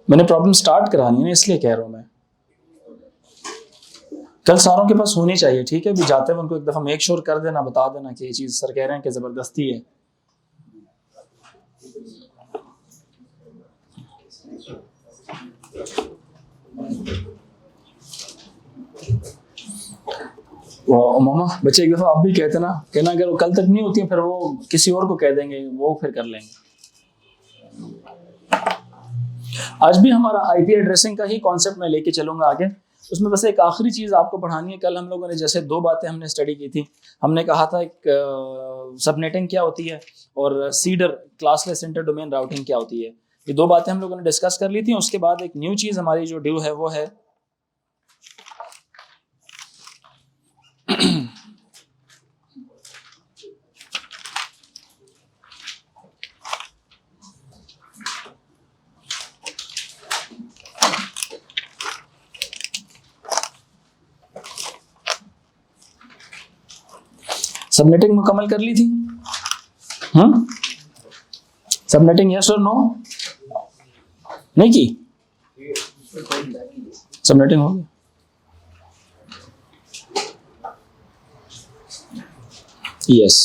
मैंने problem start करानी है ना, इसलिए कह रहा हूँ मैं। कल सारों के पास होनी चाहिए, ठीक है? भी जाते हैं उनको एक दफा मेक श्योर कर देना, बता देना कि ये चीज सर कह रहे हैं कि जबरदस्ती है। मामा बच्चे एक दफा आप भी कहते ना, कहना अगर वो कल तक नहीं होती है फिर वो किसी और को कह देंगे, वो फिर कर लेंगे। आज भी हमारा आईपी एड्रेसिंग का ही कॉन्सेप्ट मैं लेके चलूंगा आगे। उसमें बस एक आखिरी चीज आपको पढ़ानी है। कल हम लोगों ने जैसे दो बातें हमने स्टडी की थी। हमने कहा था एक सबनेटिंग क्या होती है और cedar classless inter domain routing क्या होती है। ये दो बातें हम लोगों ने डिस्कस कर ली थी। उसके बाद एक न्यू चीज हमारी जो ड्यू है वो है सबनेटिंग मुकम्मल कर ली थी। सबनेटिंग यस और नो? नहीं की? सबनेटिंग हो गई? यस।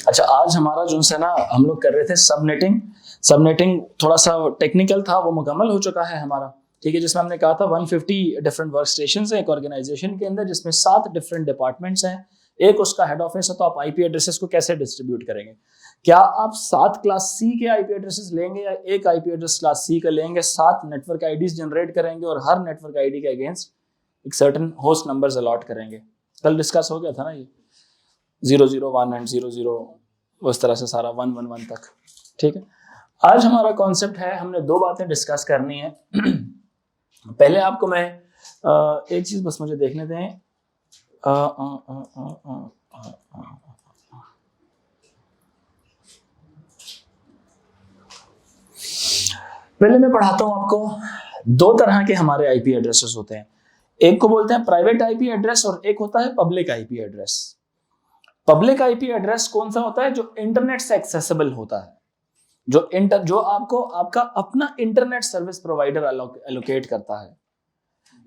अच्छा, आज हमारा जो है ना, हम लोग कर रहे थे सबनेटिंग। सबनेटिंग थोड़ा सा टेक्निकल था, वो मुकम्मल हो चुका है हमारा, ठीक है? जिसमें हमने कहा था 150 डिफरेंट वर्क स्टेशन है एक ऑर्गेनाइजेशन के अंदर, जिसमें 7 डिफरेंट डिपार्टमेंट्स हैं, एक उसका हेड ऑफिस है। तो आप आईपी एड्रेसेस को कैसे डिस्ट्रीब्यूट करेंगे? क्या आप 7 क्लास सी के आईपी एड्रेसेस लेंगे या एक आईपी एड्रेस क्लास सी का लेंगे? 7 नेटवर्क आईडीज जनरेट करेंगे और हर नेटवर्क आईडी के अगेंस्ट एक सर्टेन होस्ट नंबर्स अलॉट करेंगे। कल डिस्कस हो गया था ना ये 001 एंड 00, उस तरह से सारा 111 तक, ठीक है? आज हमारा कॉन्सेप्ट है, हमने दो बातें डिस्कस करनी है। पहले आपको मैं एक चीज बस मुझे देखने दें। पहले मैं पढ़ाता हूं आपको। दो तरह के हमारे आईपी एड्रेसेस होते हैं। एक को बोलते हैं प्राइवेट आईपी एड्रेस और एक होता है public IP address. Public IP address कौन सा होता है? जो इंटरनेट से एक्सेसिबल होता है, जो आपको आपका अपना इंटरनेट सर्विस प्रोवाइडर एलोकेट करता है।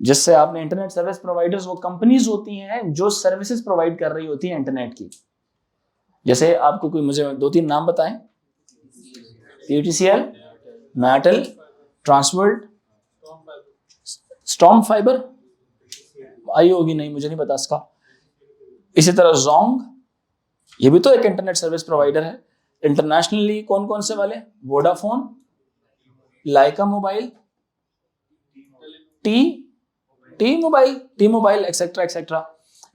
जिससे आपने इंटरनेट सर्विस प्रोवाइडर्स, वो कंपनीज होती हैं जो सर्विसेज प्रोवाइड कर रही होती हैं इंटरनेट की। जैसे आपको कोई, मुझे 2-3 नाम बताएं। TTCL, Mattel, Transworld, Storm Fiber आई होगी, नहीं मुझे नहीं पता इसका। इसी तरह जोंग, ये भी तो एक इंटरनेट सर्विस प्रोवाइडर है। इंटरनेशनली कौन कौन से वाले? Vodafone, Lyca mobile, T mobile etcetera etcetera,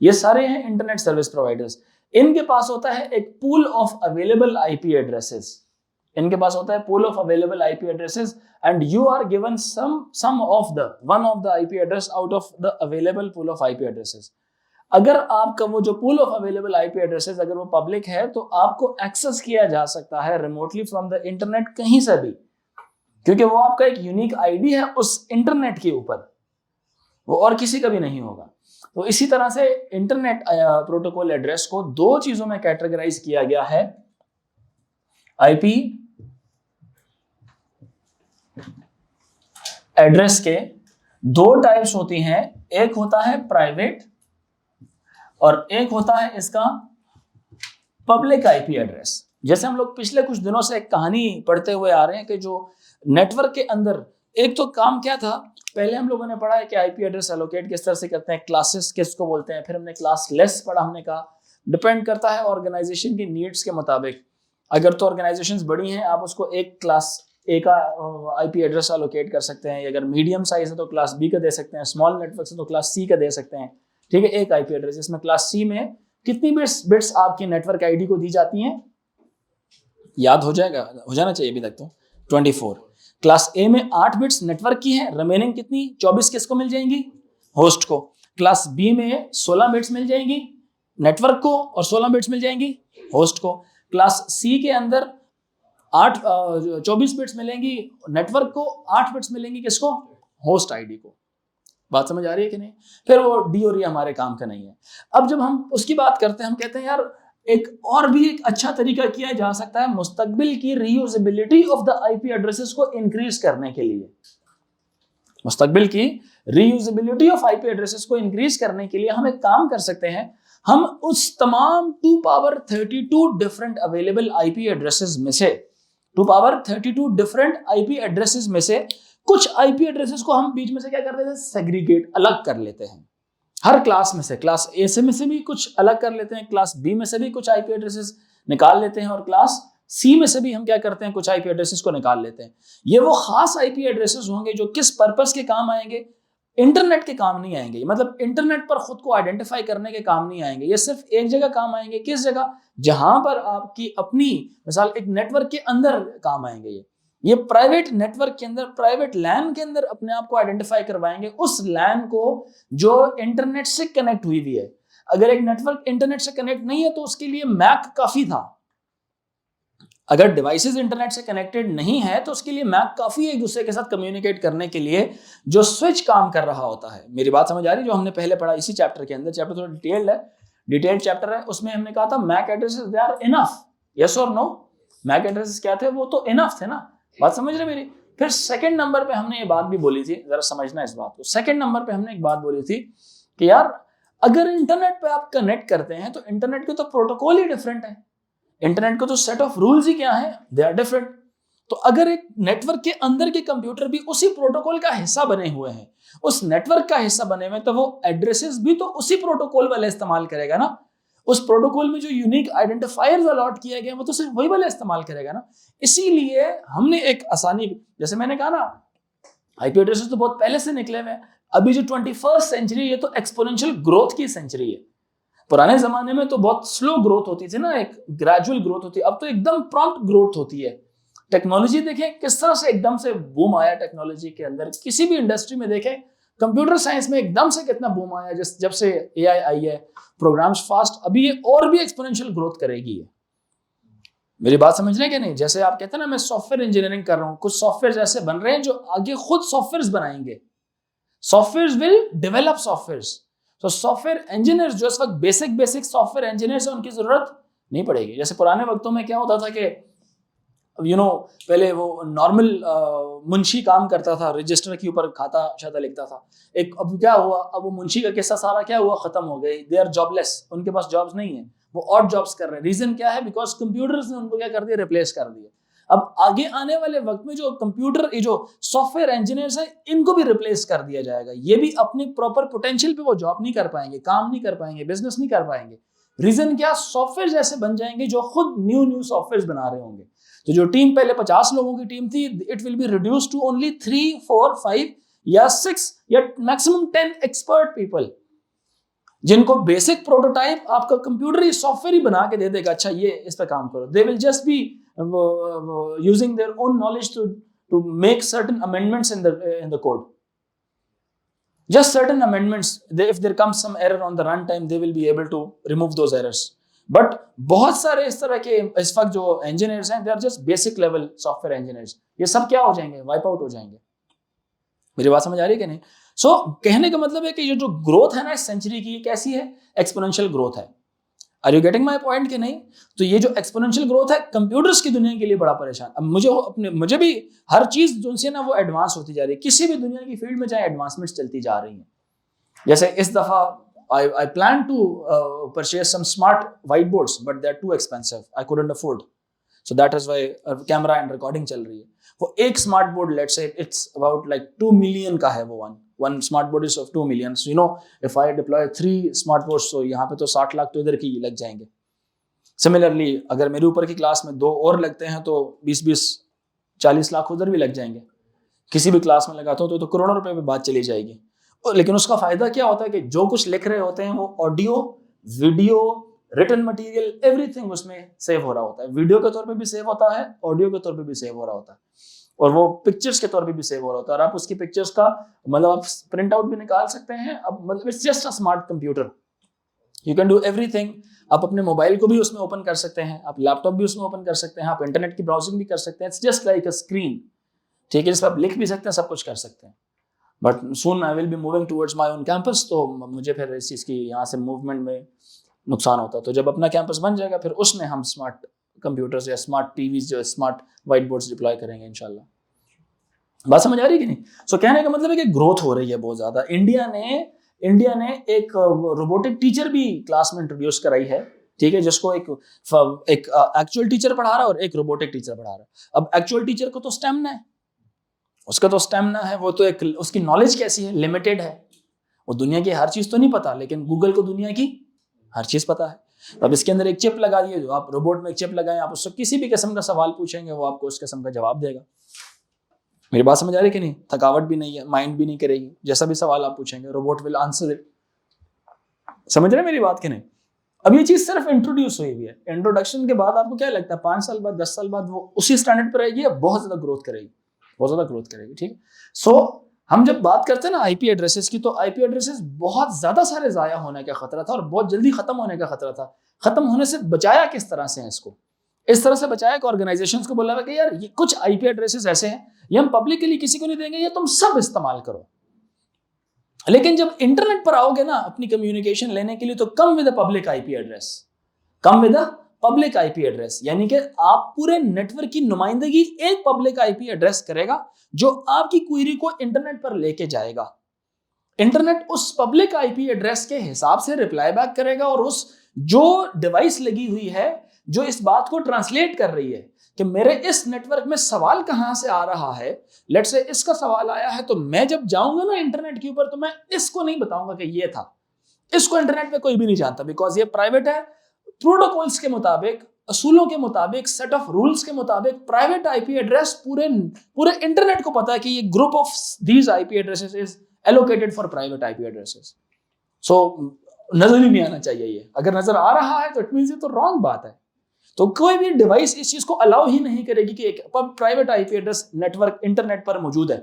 ये सारे हैं इंटरनेट सर्विस प्रोवाइडर्स। इनके पास होता है एक pool of available IP addresses. इनके पास होता है pool of available IP addresses and you are given some of the one of the IP address out of the available pool of IP addresses. अगर आपका वो जो pool of available IP addresses अगर वो पब्लिक है तो आपको access किया जा सकता है रिमोटली फ्रॉम द इंटरनेट, कहीं से भी, क्योंकि वो आपका एक यूनिक आईडी है उस इंटरनेट के ऊपर, वो और किसी का भी नहीं होगा। तो इसी तरह से इंटरनेट प्रोटोकॉल एड्रेस को दो चीजों में कैटेगराइज किया गया है। आईपी एड्रेस के दो टाइप्स होती हैं, एक होता है प्राइवेट और एक होता है इसका पब्लिक आईपी एड्रेस। जैसे हम लोग पिछले कुछ दिनों से एक कहानी पढ़ते हुए आ रहे हैं कि जो नेटवर्क के अंदर एक तो काम क्या था, पहले हम लोगों ने पढ़ा है कि आईपी एड्रेस एलोकेट किस तरह से करते हैं, क्लासेस किसको बोलते हैं, फिर हमने क्लास लेस पढ़ा, हमने कहा डिपेंड करता है ऑर्गेनाइजेशन की नीड्स के मुताबिक। अगर तो ऑर्गेनाइजेशंस बड़ी हैं आप उसको एक क्लास ए का आईपी एड्रेस एलोकेट कर सकते हैं, अगर मीडियम साइज है तो क्लास बी का दे सकते हैं, स्मॉल नेटवर्क है तो क्लास सी का दे सकते हैं, ठीक है? एक आईपी एड्रेस, इसमें क्लास सी में कितनी बिट्स आपकी नेटवर्क आईडी को दी जाती हैं? याद हो जाएगा, हो जाना चाहिए अभी तक तो 24। क्लास ए में 8 बिट्स नेटवर्क की है, रिमेनिंग कितनी 24 किसको मिल जाएंगी? होस्ट को। क्लास बी में 16 बिट्स मिल जाएंगी, नेटवर्क को और 16 बिट्स मिल जाएंगी होस्ट को। क्लास सी के अंदर 24 बिट्स मिलेंगी नेटवर्क को, 8 बिट्स मिलेंगी किसको, होस्ट आईडी को। बात समझ आ रही है कि नहीं? फिर वो डी और ये हमारे काम का नहीं है। अब जब हम उसकी बात करते हैं, हम कहते हैं यार एक और भी एक अच्छा तरीका किया जा सकता है मुस्तकबिल की reusability of the IP addresses को इंक्रीज करने के लिए। मुस्तकबिल की रीयूजेबिलिटी ऑफ आईपी एड्रेसेस को इंक्रीज करने के लिए हम एक काम कर सकते हैं, हम उस तमाम 2 power 32 different available IP addresses में से 2 पावर 32 डिफरेंट आईपी एड्रेसेस में से कुछ आईपी एड्रेसेस को हम बीच में से क्या कर देते हैं, सेग्रीगेट, अलग कर लेते हैं। हर क्लास में से, क्लास ए से में से भी कुछ अलग कर लेते हैं, क्लास बी में से भी कुछ आईपी एड्रेसेस निकाल लेते हैं और क्लास सी में से भी हम क्या करते हैं, कुछ आईपी एड्रेसेस को निकाल लेते हैं। ये वो खास आईपी एड्रेसेस होंगे जो किस पर्पस के काम आएंगे, इंटरनेट के काम नहीं आएंगे। मतलब इंटरनेट पर खुद को आइडेंटिफाई करने के काम नहीं आएंगे। ये सिर्फ एक जगह काम आएंगे, किस जगह, जहां पर आपकी अपनी मिसाल एक नेटवर्क के अंदर काम आएंगे। ये प्राइवेट नेटवर्क के अंदर, प्राइवेट लैन के अंदर अपने आप को आइडेंटिफाई करवाएंगे, उस लैन को जो इंटरनेट से कनेक्ट हुई हुई है। अगर एक नेटवर्क इंटरनेट से कनेक्ट नहीं है तो उसके लिए मैक काफी था। अगर डिवाइसेस इंटरनेट से कनेक्टेड नहीं है तो उसके लिए मैक काफी है एक दूसरे के साथ कम्युनिकेट करने के लिए, जो स्विच काम कर रहा होता है। मेरी बात समझ आ रही है? जो हमने पहले पढ़ा इसी चैप्टर के अंदर, चैप्टर थोड़ा डिटेल्ड है, डिटेल्ड चैप्टर है, उसमें हमने कहा था MAC addresses they are enough, yes और नो। मैक एड्रेसेस क्या थे, वो तो इनफ थे ना। बात समझ रहे मेरी? फिर सेकंड नंबर पे हमने ये बात भी बोली थी, जरा समझना इस बात को। सेकंड नंबर पे हमने एक बात बोली थी कि यार अगर इंटरनेट पे आप कनेक्ट करते हैं तो इंटरनेट के तो प्रोटोकॉल ही डिफरेंट है, इंटरनेट को तो सेट ऑफ रूल्स ही क्या है, दे आर डिफरेंट। तो अगर एक नेटवर्क के अंदर के कंप्यूटर भी उसी प्रोटोकॉल का हिस्सा बने हुए हैं, उस नेटवर्क का हिस्सा बने हुए, तो वो एड्रेसेस भी तो उसी प्रोटोकॉल वाले इस्तेमाल करेगा ना। उस प्रोटोकॉल में जो यूनिक आइडेंटिफायर्स अलॉट किया गया वो तो सिर्फ वही वाला इस्तेमाल करेगा ना। इसीलिए हमने एक आसानी, जैसे मैंने कहा ना आईपी एड्रेसेस तो बहुत पहले से निकले हुए हैं। अभी जो 21st सेंचुरी, ये तो एक्सपोनेंशियल ग्रोथ की सेंचुरी है। पुराने जमाने में तो बहुत स्लो ग्रोथ होती थी ना, एक ग्रेजुअल ग्रोथ होती है। अब तो एकदम प्रॉम्प्ट ग्रोथ होती है। टेक्नोलॉजी देखें किस तरह से एकदम से बूम आया टेक्नोलॉजी के अंदर। किसी भी इंडस्ट्री में देखें, कंप्यूटर साइंस में एकदम से कितना बूम आया जब से एआई आई है, प्रोग्राम्स फास्ट, अभी ये और भी एक्सपोनेंशियल ग्रोथ करेगी ये। मेरी बात समझ रहे हैं कि नहीं? जैसे आप कहते हैं ना मैं सॉफ्टवेयर इंजीनियरिंग कर रहा हूं, कुछ सॉफ्टवेयर ऐसे बन रहे हैं जो आगे खुद सॉफ्टवेयर बनाएंगे। Software will develop software. तो सॉफ्टवेयर इंजीनियर जो इस वक्त बेसिक सॉफ्टवेयर इंजीनियर्स हैं, उनकी जरूरत नहीं पड़ेगी। जैसे पुराने वक्तों में क्या होता था कि पहले वो नॉर्मल मुंशी काम करता था, रजिस्टर के ऊपर खाता शाता लिखता था। अब क्या हुआ, अब वो मुंशी का किस्सा सारा क्या हुआ, खत्म हो गई। दे आर जॉबलेस, उनके पास जॉब्स नहीं है, वो ऑड जॉब्स कर रहे हैं। रीजन क्या है? बिकॉज कंप्यूटर्स ने उनको क्या कर दिया, रिप्लेस कर दिया। अब आगे आने वाले वक्त में जो कंप्यूटर, ये जो सॉफ्टवेयर इंजीनियर्स हैं, इनको भी रिप्लेस कर दिया जाएगा। ये भी अपनी प्रॉपर पोटेंशियल पे वो जॉब नहीं कर पाएंगे, काम नहीं कर पाएंगे, बिजनेस नहीं कर पाएंगे। रीजन क्या? सॉफ्टवेयर जैसे बन जाएंगे जो खुद न्यू सॉफ्टवेयर बना रहे होंगे। तो जो टीम पहले 50 लोगों की टीम थी, it will be reduce to only 3, 4, 5 या 6 या मैक्सिमम 10 एक्सपर्ट पीपल, जिनको बेसिक प्रोटोटाइप आपका कंप्यूटर ही सॉफ्टवेयर ही बना के दे देगा। अच्छा ये इस पे काम करो। They will just be using their own knowledge to make certain amendments in the code, just certain amendments. If there comes some error on the runtime, they will be able to remove those errors. But बहुत सारे इस तरह के इस वक्त जो engineers हैं, they are just basic level software engineers. ये सब क्या हो जाएंगे, वाइप आउट हो जाएंगे। मेरी बात समझ आ रही है कि नहीं? सो कहने का मतलब है कि ये जो ग्रोथ है ना इस सेंचुरी की, कैसी है? एक्सपोनेंशियल ग्रोथ है। Are you getting my point कि नहीं? तो ये जो एक्सपोनेंशियल ग्रोथ है कंप्यूटर्स की दुनिया के लिए बड़ा परेशान। अब मुझे भी हर चीज जो है ना वो एडवांस होती जा रही है। किसी भी दुनिया की फील्ड में चाहे एडवांसमेंट्स चलती जा रही हैं। जैसे इस दफा I plan to purchase some smart whiteboards, but they are too expensive. I couldn't afford. So that is why camera and recording चल रही है। वो एक smart board, let's say it's about like 2 million का है वो one smart board is of 2 million. So if I deploy 3 smart boards, so यहाँ पे तो 60 लाख तो इधर की लग जाएंगे। Similarly, अगर मेरे ऊपर की क्लास में 2 और लगते हैं तो 20-40 लाख उधर भी लग जाएंगे। किसी भी क्लास में लगाता हूँ तो करोड़ों रुपए पे बात चली जाएगी। लेकिन उसका फायदा क्या होता है कि जो कुछ लिख रहे होते हैं वो audio, video, written material, everything उसमें सेव हो रहा होता है। वीडियो के तौर पे भी सेव होता है, ऑडियो के तौर पे भी सेव हो रहा होता है, और वो पिक्चर्स के तौर पे भी सेव हो रहा होता है। और आप उसकी पिक्चर्स का मतलब आप प्रिंट आउट भी निकाल सकते हैं। अब मतलब it's just a smart computer. You can do everything. आप अपने मोबाइल को भी उसमें ओपन कर सकते हैं, आप लैपटॉप भी उसमें ओपन कर सकते हैं, आप इंटरनेट की ब्राउजिंग भी कर सकते हैं। It's just like a screen, ठीक है, जिस पर आप लिख भी सकते हैं, सब कुछ कर सकते हैं। But soon I will be moving towards my own campus, तो मुझे फिर इस चीज़ की यहाँ से मूवमेंट में नुकसान होता है। तो जब अपना कैंपस बन जाएगा फिर उसमें हम स्मार्ट कंप्यूटर्स या स्मार्ट टीवीज जो स्मार्ट व्हाइट बोर्ड्स डिप्लॉय करेंगे इंशाल्लाह। बात समझ आ रही है कि नहीं? सो कहने का मतलब है कि ग्रोथ हो रही है बहुत ज़्यादा। इंडिया ने एक रोबोटिक टीचर भी क्लास में इंट्रोड्यूस कराई है, ठीक है, जिसको एक एक्चुअल टीचर पढ़ा रहा है और एक रोबोटिक टीचर पढ़ा रहा है। अब एक्चुअल टीचर को तो स्टैमिना है, उसका तो स्टैमिना है, वो तो एक उसकी नॉलेज कैसी है, लिमिटेड है, वो दुनिया की हर चीज़ तो नहीं पता, लेकिन गूगल को दुनिया की हर चीज़ पता है। अब इसके अंदर एक चिप लगा दिए, जो आप रोबोट में एक चिप लगाएं, आप उससे किसी भी किस्म का सवाल पूछेंगे वो आपको उस किस्म का जवाब देगा। मेरी बात समझ आ रही है कि नहीं? थकावट भी नहीं है, माइंड भी नहीं करेगी, जैसा भी सवाल आप पूछेंगे रोबोट विल आंसर इट। समझ रहे हैं मेरी बात कि नहीं? अब ये चीज सिर्फ इंट्रोड्यूस हुई है, इंट्रोडक्शन के बाद आपको क्या लगता है 5 साल बाद 10 साल बाद वो उसी स्टैंडर्ड पर रहेगी या बहुत ज्यादा ग्रोथ करेगी? बहुत ज्यादा ग्रोथ करेगी, ठीक है। सो हम जब बात करते हैं ना आईपी एड्रेसेस की, तो आईपी एड्रेसेस बहुत ज्यादा सारे जाया होने का खतरा था और बहुत जल्दी खत्म होने का खतरा था। खत्म होने से बचाया किस तरह से है इसको? इस तरह से बचाया कि ऑर्गेनाइजेशंस को बोला हुआ कि यार ये कुछ आईपी एड्रेसेस ऐसे हैं ये हम पब्लिकली किसी को नहीं देंगे, ये तुम सब इस्तेमाल करो। लेकिन जब इंटरनेट पर आओगे ना अपनी कम्युनिकेशन लेने के लिए, तो come with a public IP address, come with a public IP address, यानी कि आप पूरे नेटवर्क की नुमाइंदगी एक पब्लिक आईपी एड्रेस करेगा जो आपकी क्वेरी को इंटरनेट पर लेके जाएगा। इंटरनेट उस पब्लिक आईपी एड्रेस के हिसाब से रिप्लाई बैक करेगा और उस जो डिवाइस लगी हुई है जो इस बात को ट्रांसलेट कर रही है कि मेरे इस नेटवर्क में सवाल कहां से आ रहा है, लेट्स से इसका सवाल आया है, तो मैं जब जाऊंगा ना इंटरनेट के ऊपर तो मैं इसको नहीं बताऊंगा कि ये था, इसको इंटरनेट पे कोई भी नहीं जानता, बिकॉज ये प्राइवेट है। प्रोटोकॉल्स के मुताबिक, असूलों के मुताबिक, सेट ऑफ रूल्स के मुताबिक प्राइवेट आईपी एड्रेस पूरे इंटरनेट को पता है कि ये group of these IP addresses is allocated for private IP addresses. So नजर ही नहीं आना चाहिए ये। अगर नजर आ रहा है तो इट मींस ये तो रॉन्ग बात है। तो कोई भी डिवाइस इस चीज को अलाउ ही नहीं करेगी कि एक private IP address network internet पर मौजूद है।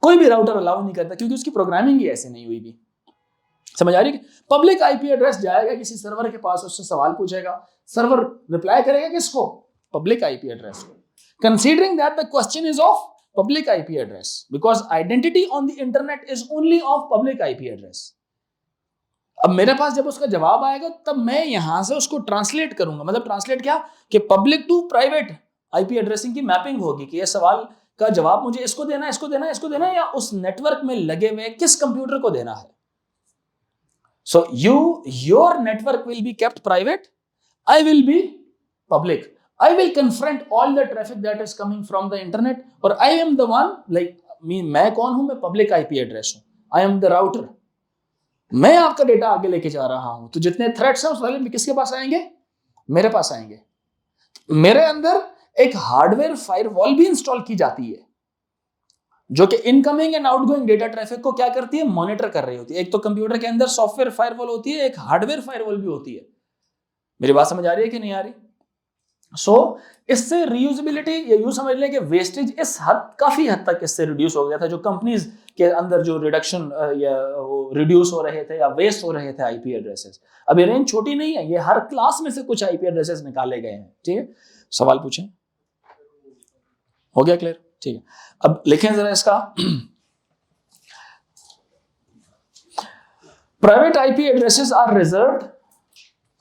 कोई भी राउटर अलाउ नहीं करता क्योंकि उसकी प्रोग्रामिंग ही ऐसे नहीं हुई भी। समझ आ रही है? पब्लिक आईपी एड्रेस जाएगा किसी सर्वर के पास, उससे सवाल पूछेगा, सर्वर रिप्लाई करेगा किसको? पब्लिक आईपी एड्रेस को, considering that the question is of public IP address, because identity on the internet is only of public IP address. अब मेरे पास जब उसका जवाब आएगा तब मैं यहां से उसको ट्रांसलेट करूंगा। मतलब ट्रांसलेट क्या कि public to private IP addressing की मैपिंग होगी कि ये सवाल का जवाब मुझे इसको देना है, इसको देना है, इसको देना है, या उस नेटवर्क में लगे हुए किस कंप्यूटर को देना है। So your network will be kept private, I will be public. I will confront all the traffic that is coming from the internet, और I am the one, like मैं कौन हूं? मैं पब्लिक आईपी एड्रेस हूं, आई am the router. मैं आपका data आगे लेके जा रहा हूं, तो जितने थ्रेट्स हैं उस वाले किसके पास आएंगे? मेरे पास आएंगे। मेरे अंदर एक हार्डवेयर फायरवॉल भी इंस्टॉल की जाती है जो कि incoming and outgoing data traffic को क्या करती है? मॉनिटर कर रही होती है। एक तो कंप्यूटर के अंदर सॉफ्टवेयर फायरवॉल होती है, एक हार्डवेयर फायरवॉल भी होती है। मेरी बात समझ आ रही है कि नहीं आ रही? सो इससे रीयूजेबिलिटी, या यूं समझ लें कि वेस्टेज काफी हद तक इससे रिड्यूस हो गया था। जो कंपनीज के अंदर जो रिडक्शन या रिड्यूस हो रहे थे या वेस्ट हो रहे थे आईपी एड्रेसेस, अब ये रेंज छोटी नहीं है, ये हर क्लास में से कुछ आईपी एड्रेसेस निकाले गए हैं। ठीक है, सवाल पूछें। हो गया क्लियर? ठीक है, अब लिखें जरा इसका। Private IP addresses are reserved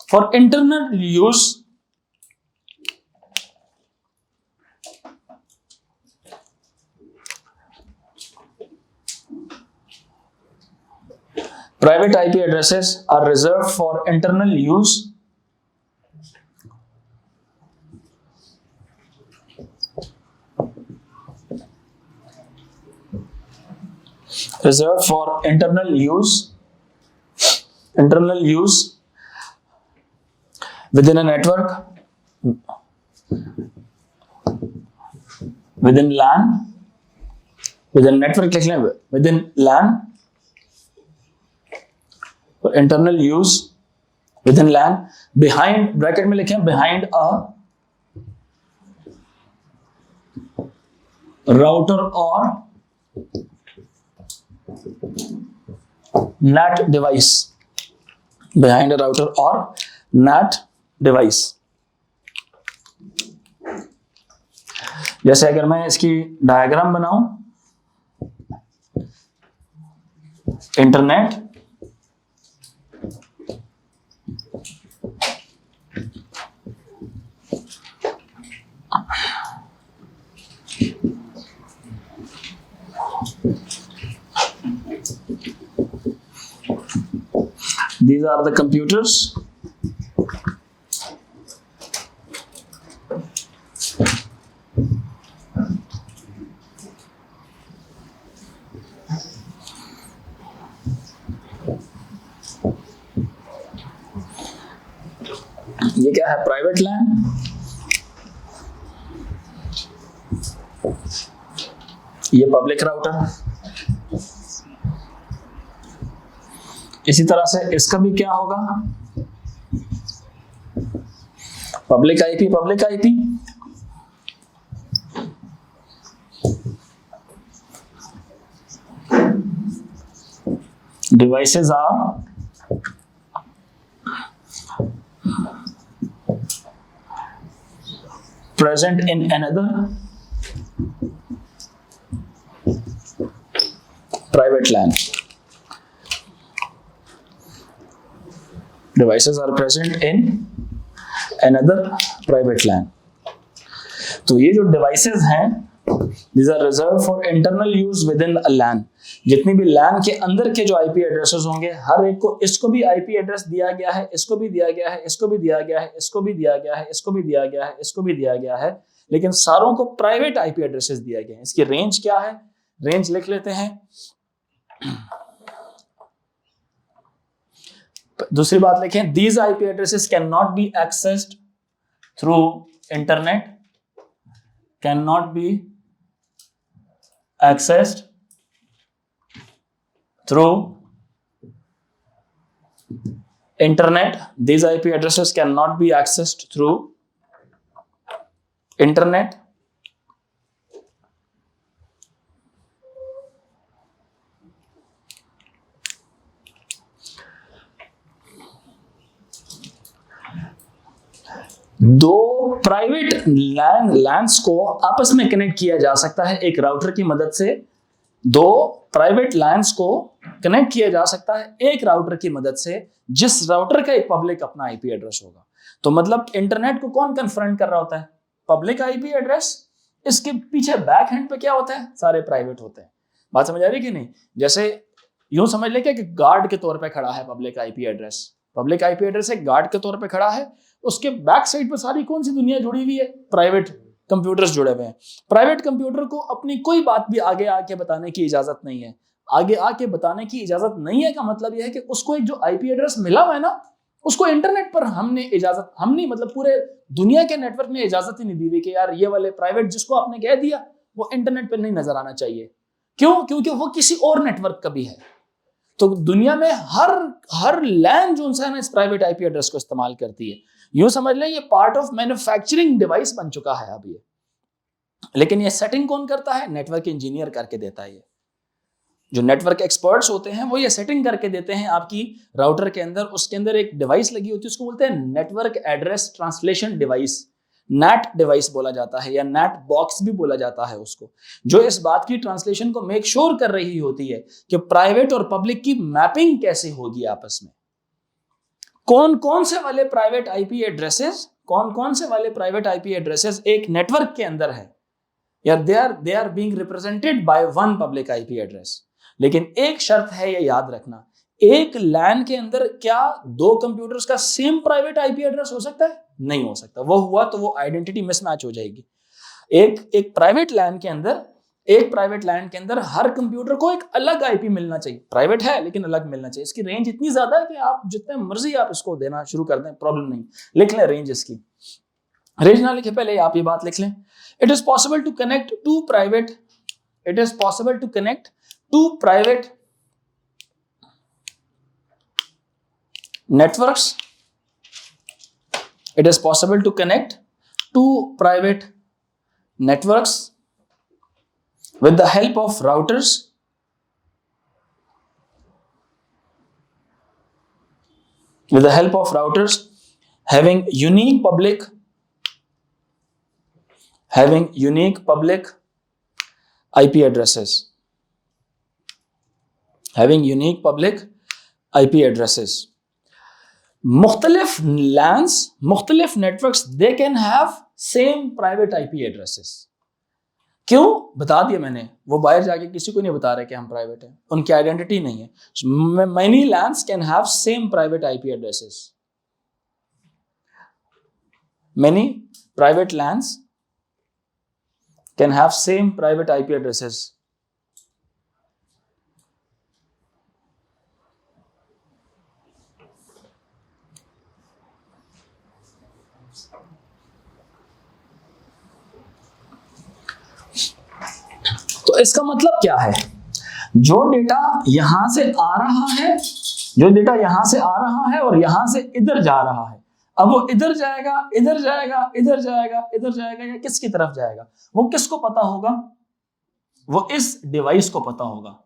for internal use Private IP addresses are reserved for internal use within a network, within LAN, within network लिख लें, within LAN, for internal use within LAN, behind bracket में लिखें behind a router or NAT device, behind a router और NAT device. जैसे अगर मैं इसकी diagram बनाऊं, internet these are the computers, ये क्या है, प्राइवेट लैन, ये पब्लिक राउटर। इसी तरह से इसका भी क्या होगा, public IP, public IP. Devices are present in another private LAN. Devices are present in another private LAN. तो ये जो डिवाइसेस हैं, these are reserved for internal use within a LAN. जितनी भी LAN के अंदर के जो IP एड्रेसेस होंगे, हर एक को, इसको भी IP एड्रेस दिया गया है, इसको भी दिया गया है, इसको भी दिया गया है, इसको भी दिया गया है, इसको भी दिया गया है, इसको भी दिया गया है, लेकिन सारों को प्राइवेट IP एड्रेसेस दिया गया है। इसकी रेंज क्या है, रेंज लिख लेते हैं। दूसरी बात लिखें, these IP addresses cannot be accessed through internet, cannot be accessed through internet. These IP addresses cannot be accessed through internet. दो प्राइवेट लैंस को आपस में कनेक्ट किया जा सकता है एक राउटर की मदद से। दो प्राइवेट लैंस को कनेक्ट किया जा सकता है एक राउटर की मदद से, जिस राउटर का एक पब्लिक अपना आईपी एड्रेस होगा। तो मतलब इंटरनेट को कौन कन्फ्रंट कर रहा होता है, पब्लिक आईपी एड्रेस। इसके पीछे बैक हैंड पे क्या होता है, सारे प्राइवेट होते हैं। बात समझ आ रही है कि नहीं? जैसे यूं समझ ले कि गार्ड के तौर पे खड़ा है public IP address. Public IP address एक गार्ड के तौर पे खड़ा है, उसके बैक साइड पे सारी कौन सी दुनिया जुड़ी हुई है, प्राइवेट कंप्यूटर्स जुड़े हुए हैं। प्राइवेट कंप्यूटर को अपनी कोई बात भी आगे आके बताने की इजाजत नहीं है। आगे आके बताने की इजाजत नहीं है का मतलब यह है कि उसको एक जो आईपी एड्रेस मिला हुआ है ना, उसको इंटरनेट पर हमने इजाजत, हम नहीं मतलब पूरे दुनिया के नेटवर्क ने इजाजत ही नहीं दी हुई कि यार ये वाले प्राइवेट जिसको आपने कह दिया वो इंटरनेट पर नहीं नजर आना चाहिए। क्यों? क्योंकि वो किसी और नेटवर्क का भी है। तो दुनिया में हर लैन जो है ना इस प्राइवेट आईपी एड्रेस को इस्तेमाल करती है। यूं समझ लें ये पार्ट ऑफ मैन्युफैक्चरिंग डिवाइस बन चुका है अब ये। लेकिन ये सेटिंग कौन करता है? नेटवर्क इंजीनियर करके देता है। ये जो नेटवर्क एक्सपर्ट्स होते हैं वो ये सेटिंग करके देते हैं आपकी राउटर के अंदर। उसके अंदर एक डिवाइस लगी होती है, उसको बोलते हैं network address translation device, NAT device बोला जाता है या नैट बॉक्स भी बोला जाता है उसको, जो इस बात की ट्रांसलेशन को मेक श्योर कर रही होती है कि प्राइवेट और पब्लिक की मैपिंग कैसे होगी आपस में। कौन कौन से वाले प्राइवेट आईपी एड्रेसेस, कौन कौन से वाले प्राइवेट आईपी एड्रेसेस एक नेटवर्क के अंदर है, या they are being represented by one public IP address. लेकिन एक शर्त है, ये याद रखना, एक लैन के अंदर क्या दो कंप्यूटर्स का सेम प्राइवेट आईपी एड्रेस हो सकता है? नहीं हो सकता। वो हुआ तो वो आइडेंटिटी मिसमैच हो जाएगी। एक प्राइवेट लैन के अंदर हर कंप्यूटर को एक अलग आईपी मिलना चाहिए। प्राइवेट है लेकिन अलग मिलना चाहिए। इसकी रेंज इतनी ज्यादा है कि आप जितने मर्जी आप इसको देना शुरू कर दें, प्रॉब्लम नहीं। लिख लें रेंज इसकी। रेंज ना लिखे पहले आप ये बात लिख लें। It is possible to connect to private networks. It is possible to connect two private networks with the help of routers with the help of routers having unique public IP addresses, मुख्तलिफ LANs, मुख्तलिफ networks, they can have same private IP addresses. क्यों बता दिया मैंने, वो बाहर जाके किसी को नहीं बता रहे कि हम प्राइवेट हैं, उनकी आइडेंटिटी नहीं है। Many LANs can have same private IP addresses. Many private LANs can have same private IP addresses. तो इसका मतलब क्या है, जो डेटा यहां से आ रहा है, जो डेटा यहां से आ रहा है और यहां से इधर जा रहा है, अब वो इधर जाएगा, इधर जाएगा, इधर जाएगा, इधर जाएगा, या किसकी तरफ जाएगा, वो किसको पता होगा, वो इस डिवाइस को पता होगा।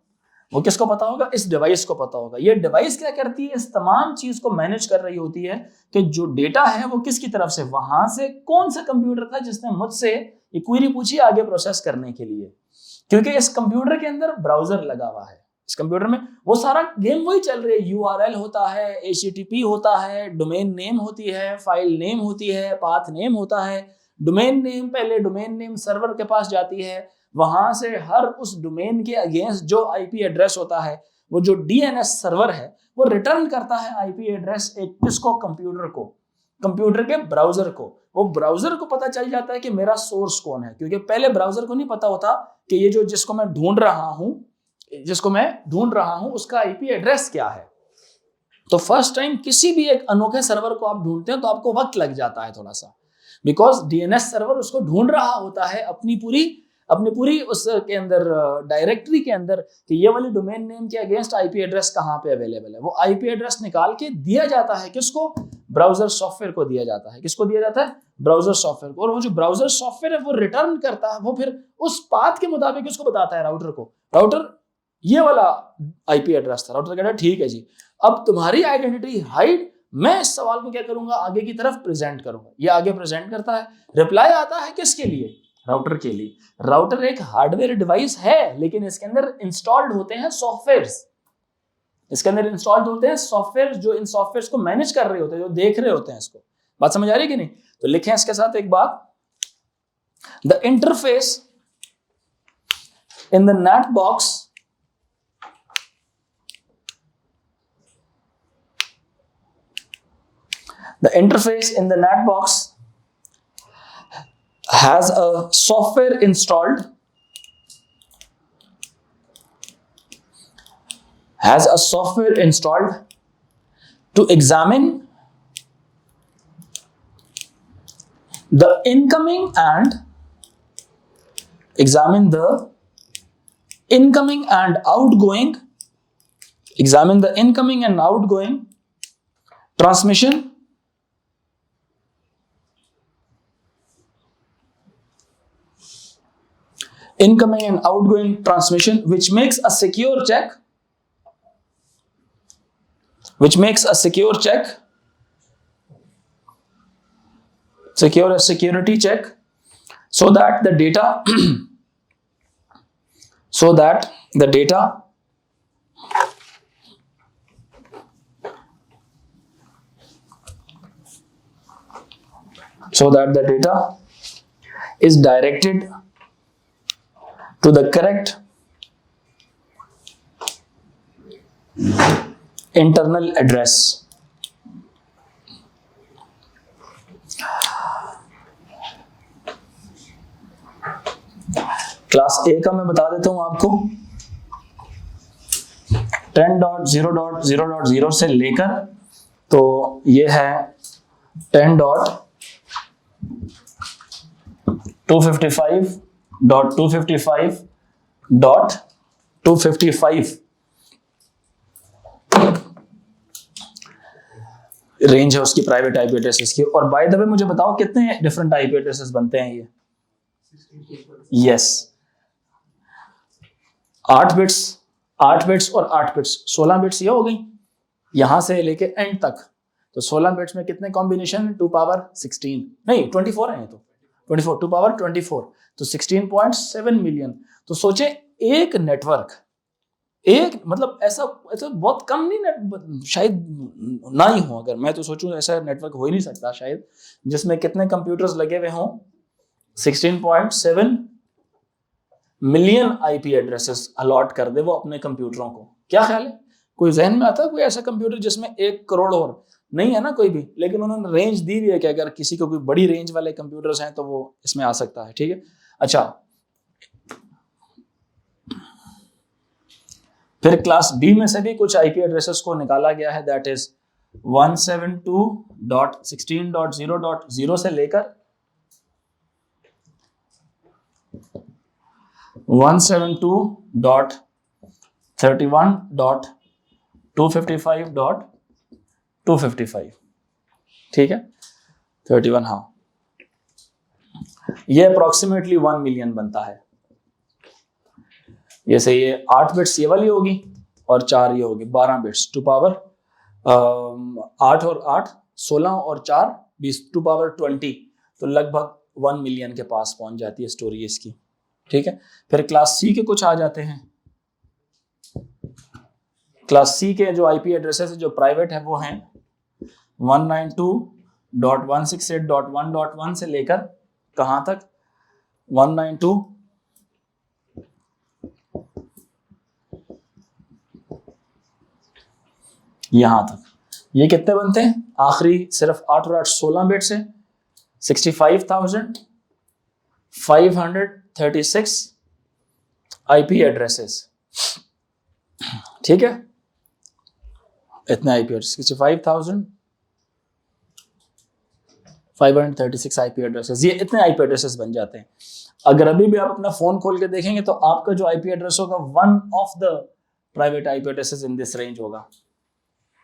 वो किसको पता होगा, इस डिवाइस को पता होगा। ये डिवाइस क्या करती है, इस तमाम चीज को मैनेज कर रही होती है कि जो डेटा है वो किसकी तरफ से, वहां से कौन सा कंप्यूटर था जिसने मुझसे ये क्वेरी पूछी आगे प्रोसेस करने के लिए। क्योंकि इस कंप्यूटर के अंदर ब्राउजर लगा हुआ है, इस कंप्यूटर में वो सारा गेम वही चल रही है। URL होता है, HTTP होता है, डोमेन नेम होती है, फाइल नेम होती है, पाथ नेम होता है। डोमेन नेम, पहले डोमेन नेम सर्वर के पास जाती है, वहां से हर उस डोमेन के अगेंस्ट जो IP एड्रेस होता है, वो जो DNS सर्वर है, वो रिटर्न करता है IP एड्रेस एक किसको, कंप्यूटर को, कंप्यूटर के ब्राउजर को। वो ब्राउजर को पता चल जाता है कि मेरा सोर्स कौन है, क्योंकि पहले ब्राउजर को नहीं पता होता कि ये जो जिसको मैं ढूंढ रहा हूं उसका IP एड्रेस क्या है। तो फर्स्ट टाइम किसी भी एक अनोखे सर्वर को आप ढूंढते हैं तो आपको वक्त लग जाता है थोड़ा सा, बिकॉज DNS सर्वर उसको ढूंढ रहा होता है अपनी पूरी उसके अंदर डायरेक्टरी के अंदर कि ये वाली डोमेन नेम के अगेंस्ट IP एड्रेस कहाँ पे अवेलेबल है। वो IP एड्रेस निकाल के दिया जाता है किसको, ब्राउजर सॉफ्टवेयर को दिया जाता है। किसको दिया जाता है, ब्राउजर सॉफ्टवेयर को। और वो जो ब्राउजर सॉफ्टवेयर है वो रिटर्न करता है, वो फिर उस पाथ के मुताबिक उसको बताता है राउटर को, राउटर ये वाला IP एड्रेस था। राउटर कहता है ठीक है जी, अब तुम्हारी आइडेंटिटी हाइड, मैं इस सवाल को क्या करूंगा, आगे की तरफ प्रेजेंट करूंगा। ये आगे प्रेजेंट करता है, रिप्लाई आता है किसके लिए, राउटर के लिए। राउटर एक हार्डवेयर डिवाइस है, लेकिन इसके अंदर इंस्टॉल्ड होते हैं सॉफ्टवेयर्स, इसके अंदर इंस्टॉल्ड होते हैं सॉफ्टवेयर, जो इन सॉफ्टवेयर्स को मैनेज कर रहे होते हैं, जो देख रहे होते हैं इसको। बात समझ आ रही है कि नहीं? तो लिखें इसके साथ एक बात, the interface in the net box the interface in the NAT box has a software installed, to examine the incoming and outgoing transmission which makes a secure check security check, so that the data is directed to the correct internal address. Class A का मैं बता देता हूं आपको, 10.0.0.0 से लेकर, तो ये है 10.255.255.255 रेंज है उसकी प्राइवेट IP एड्रेसेस की। और बाय द वे मुझे बताओ कितने डिफरेंट IP एड्रेसेस बनते हैं ये? यस, 8 बिट्स और 8 बिट्स, 16 बिट्स ये हो गई, यहां से लेके एंड तक तो 16 बिट्स में कितने कॉम्बिनेशन, 2 पावर 16 नहीं 24 है, ये तो 24 2 पावर 24, तो 16.7 मिलियन। तो सोचे एक नेटवर्क, एक मतलब ऐसा ऐसा बहुत कम नहीं, शायद ना ही हो, अगर मैं तो सोचूं ऐसा नेटवर्क हो ही नहीं सकता शायद, जिसमें कितने कंप्यूटर्स लगे हुए हों, 16.7 मिलियन आईपी एड्रेसेस अलॉट कर दे वो अपने कंप्यूटरों को। क्या ख्याल है, कोई जहन में आता है कोई ऐसा कंप्यूटर जिसमें 1 करोड़, और नहीं है ना कोई भी, लेकिन उन्होंने रेंज दी हुई है कि अगर किसी को कोई बड़ी रेंज वाले कंप्यूटर्स हैं तो वो इसमें आ सकता है। ठीक है, अच्छा फिर क्लास बी में से भी कुछ आईपी एड्रेसेस को निकाला गया है, दैट इज 172.16.0.0 से लेकर 172.31.255.255, ठीक है 31, हाँ ये अप्रोक्सीमेटली 1 मिलियन बनता है। जैसे ये 8 बिट्स ये वाली होगी और 4 ये होगी, 12 बिट्स 2 पावर 8 और 8 16 और 4 20 2 पावर 20, तो लगभग 1 मिलियन के पास पहुंच जाती है स्टोरी इसकी। ठीक है, फिर क्लास सी के कुछ आ जाते हैं। क्लास सी के जो आईपी एड्रेसेस जो प्राइवेट है वो हैं 192.168.1.1 से लेकर कहां तक, 192 यहां तक। ये कितने बनते हैं, आखिरी सिर्फ 8 और 8 16 बिट्स है, 65,536 आईपी एड्रेसेस। ठीक है, इतने आईपी एड्रेस 65,536 आईपी एड्रेसेस, ये इतने आईपी एड्रेसेस बन जाते हैं। अगर अभी भी आप अपना फोन खोल के देखेंगे तो आपका जो आईपी एड्रेस होगा one of the private IP addresses in this range होगा।